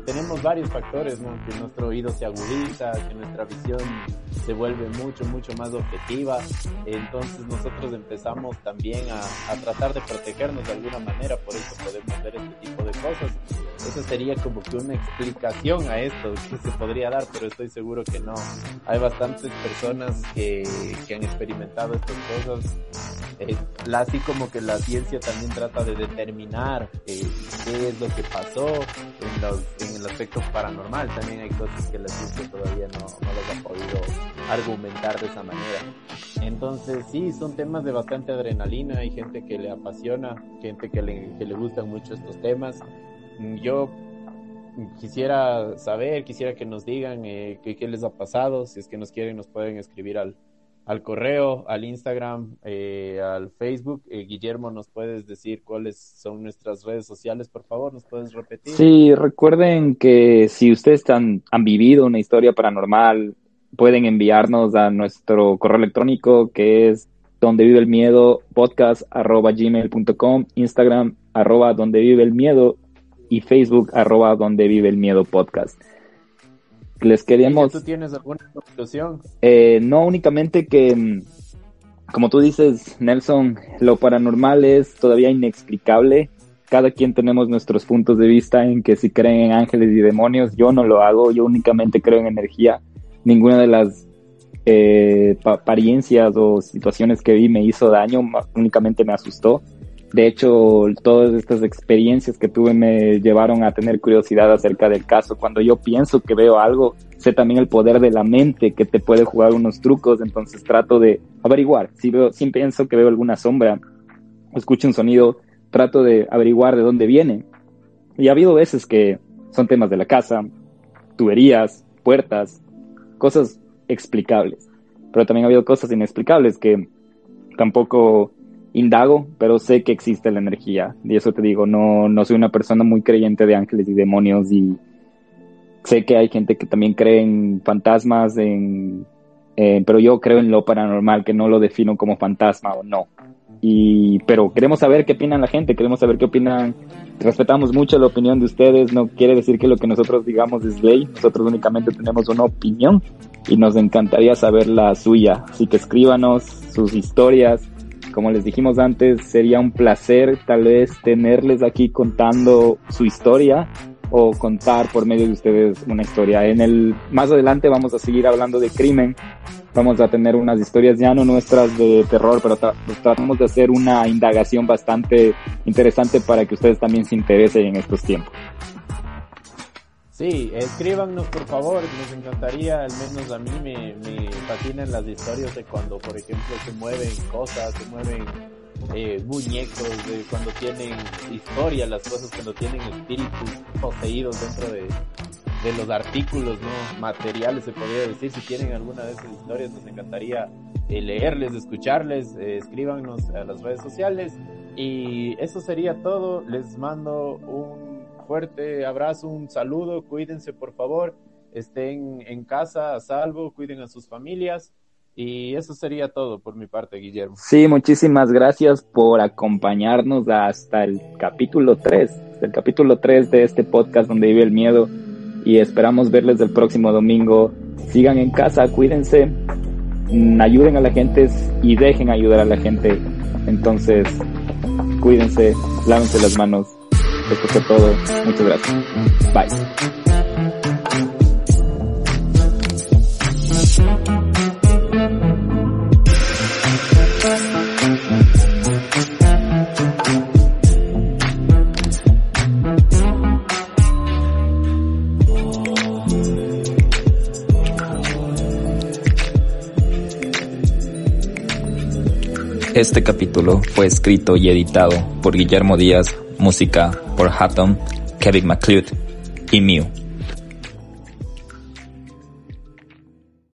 S1: tenemos varios factores, ¿no? Que nuestro oído se agudiza, que nuestra visión se vuelve mucho más objetiva. Entonces nosotros empezamos también a tratar de protegernos de alguna manera, por eso podemos ver este tipo de cosas. Esa sería como que una explicación a esto que se podría dar, pero estoy seguro que no. Hay bastantes personas que han experimentado estas cosas. Así como que la ciencia también trata de determinar qué es lo que pasó en el aspecto paranormal. También hay cosas que la ciencia todavía no las ha podido argumentar de esa manera. Entonces sí, son temas de bastante adrenalina. Hay gente que le apasiona, gente que le gustan mucho estos temas. Yo quisiera que nos digan qué les ha pasado. Si es que nos quieren, nos pueden escribir al correo, al Instagram, al Facebook. Guillermo, ¿nos puedes decir cuáles son nuestras redes sociales, por favor? ¿Nos puedes repetir?
S2: Sí, recuerden que si ustedes han vivido una historia paranormal, pueden enviarnos a nuestro correo electrónico, que es dondeviveelmiedo.podcast@gmail.com, Instagram @dondeviveelmiedo y Facebook @dondeviveelmiedopodcast. Les queríamos...
S1: ¿Tú tienes alguna conclusión?
S2: No, únicamente que, como tú dices, Nelson, lo paranormal es todavía inexplicable. Cada quien tenemos nuestros puntos de vista en que si creen en ángeles y demonios. Yo no lo hago, yo únicamente creo en energía. Ninguna de las apariencias o situaciones que vi me hizo daño, únicamente me asustó. De hecho, todas estas experiencias que tuve me llevaron a tener curiosidad acerca del caso. Cuando yo pienso que veo algo, sé también el poder de la mente que te puede jugar unos trucos, entonces trato de averiguar. Si pienso que veo alguna sombra o escucho un sonido, trato de averiguar de dónde viene. Y ha habido veces que son temas de la casa, tuberías, puertas, cosas explicables. Pero también ha habido cosas inexplicables que tampoco indago, pero sé que existe la energía. Y eso te digo, no soy una persona muy creyente de ángeles y demonios, y sé que hay gente que también cree en fantasmas, pero yo creo en lo paranormal, que no lo defino como fantasma o no. Pero queremos saber qué opinan la gente, queremos saber qué opinan. Respetamos mucho la opinión de ustedes, no quiere decir que lo que nosotros digamos es ley, nosotros únicamente tenemos una opinión y nos encantaría saber la suya. Así que escríbanos sus historias. Como les dijimos antes, sería un placer tal vez tenerles aquí contando su historia o contar por medio de ustedes una historia. Más adelante vamos a seguir hablando de crimen, vamos a tener unas historias ya no nuestras de terror, pero tratamos de hacer una indagación bastante interesante para que ustedes también se interesen en estos tiempos.
S1: Sí, escríbanos por favor, nos encantaría. Al menos a mí me fascinan las historias de cuando, por ejemplo, se mueven cosas, se mueven muñecos, de cuando tienen historia, las cosas cuando tienen espíritus poseídos dentro de los artículos, ¿no? Materiales, se podría decir. Si tienen alguna de esas historias, nos encantaría leerles, escucharles. Escríbanos a las redes sociales y eso sería todo. Les mando un fuerte abrazo, un saludo, cuídense por favor, estén en casa a salvo, cuiden a sus familias, y eso sería todo por mi parte, Guillermo.
S2: Sí, muchísimas gracias por acompañarnos hasta el capítulo 3, de este podcast Donde Vive el Miedo, y esperamos verles el próximo domingo. Sigan en casa, cuídense, ayuden a la gente y dejen ayudar a la gente. Entonces, cuídense, lávense las manos. Esto fue todo. Muchas gracias. Bye. Este capítulo fue escrito y editado por Guillermo Díaz, música por Hatton, Kevin MacLeod y Mew.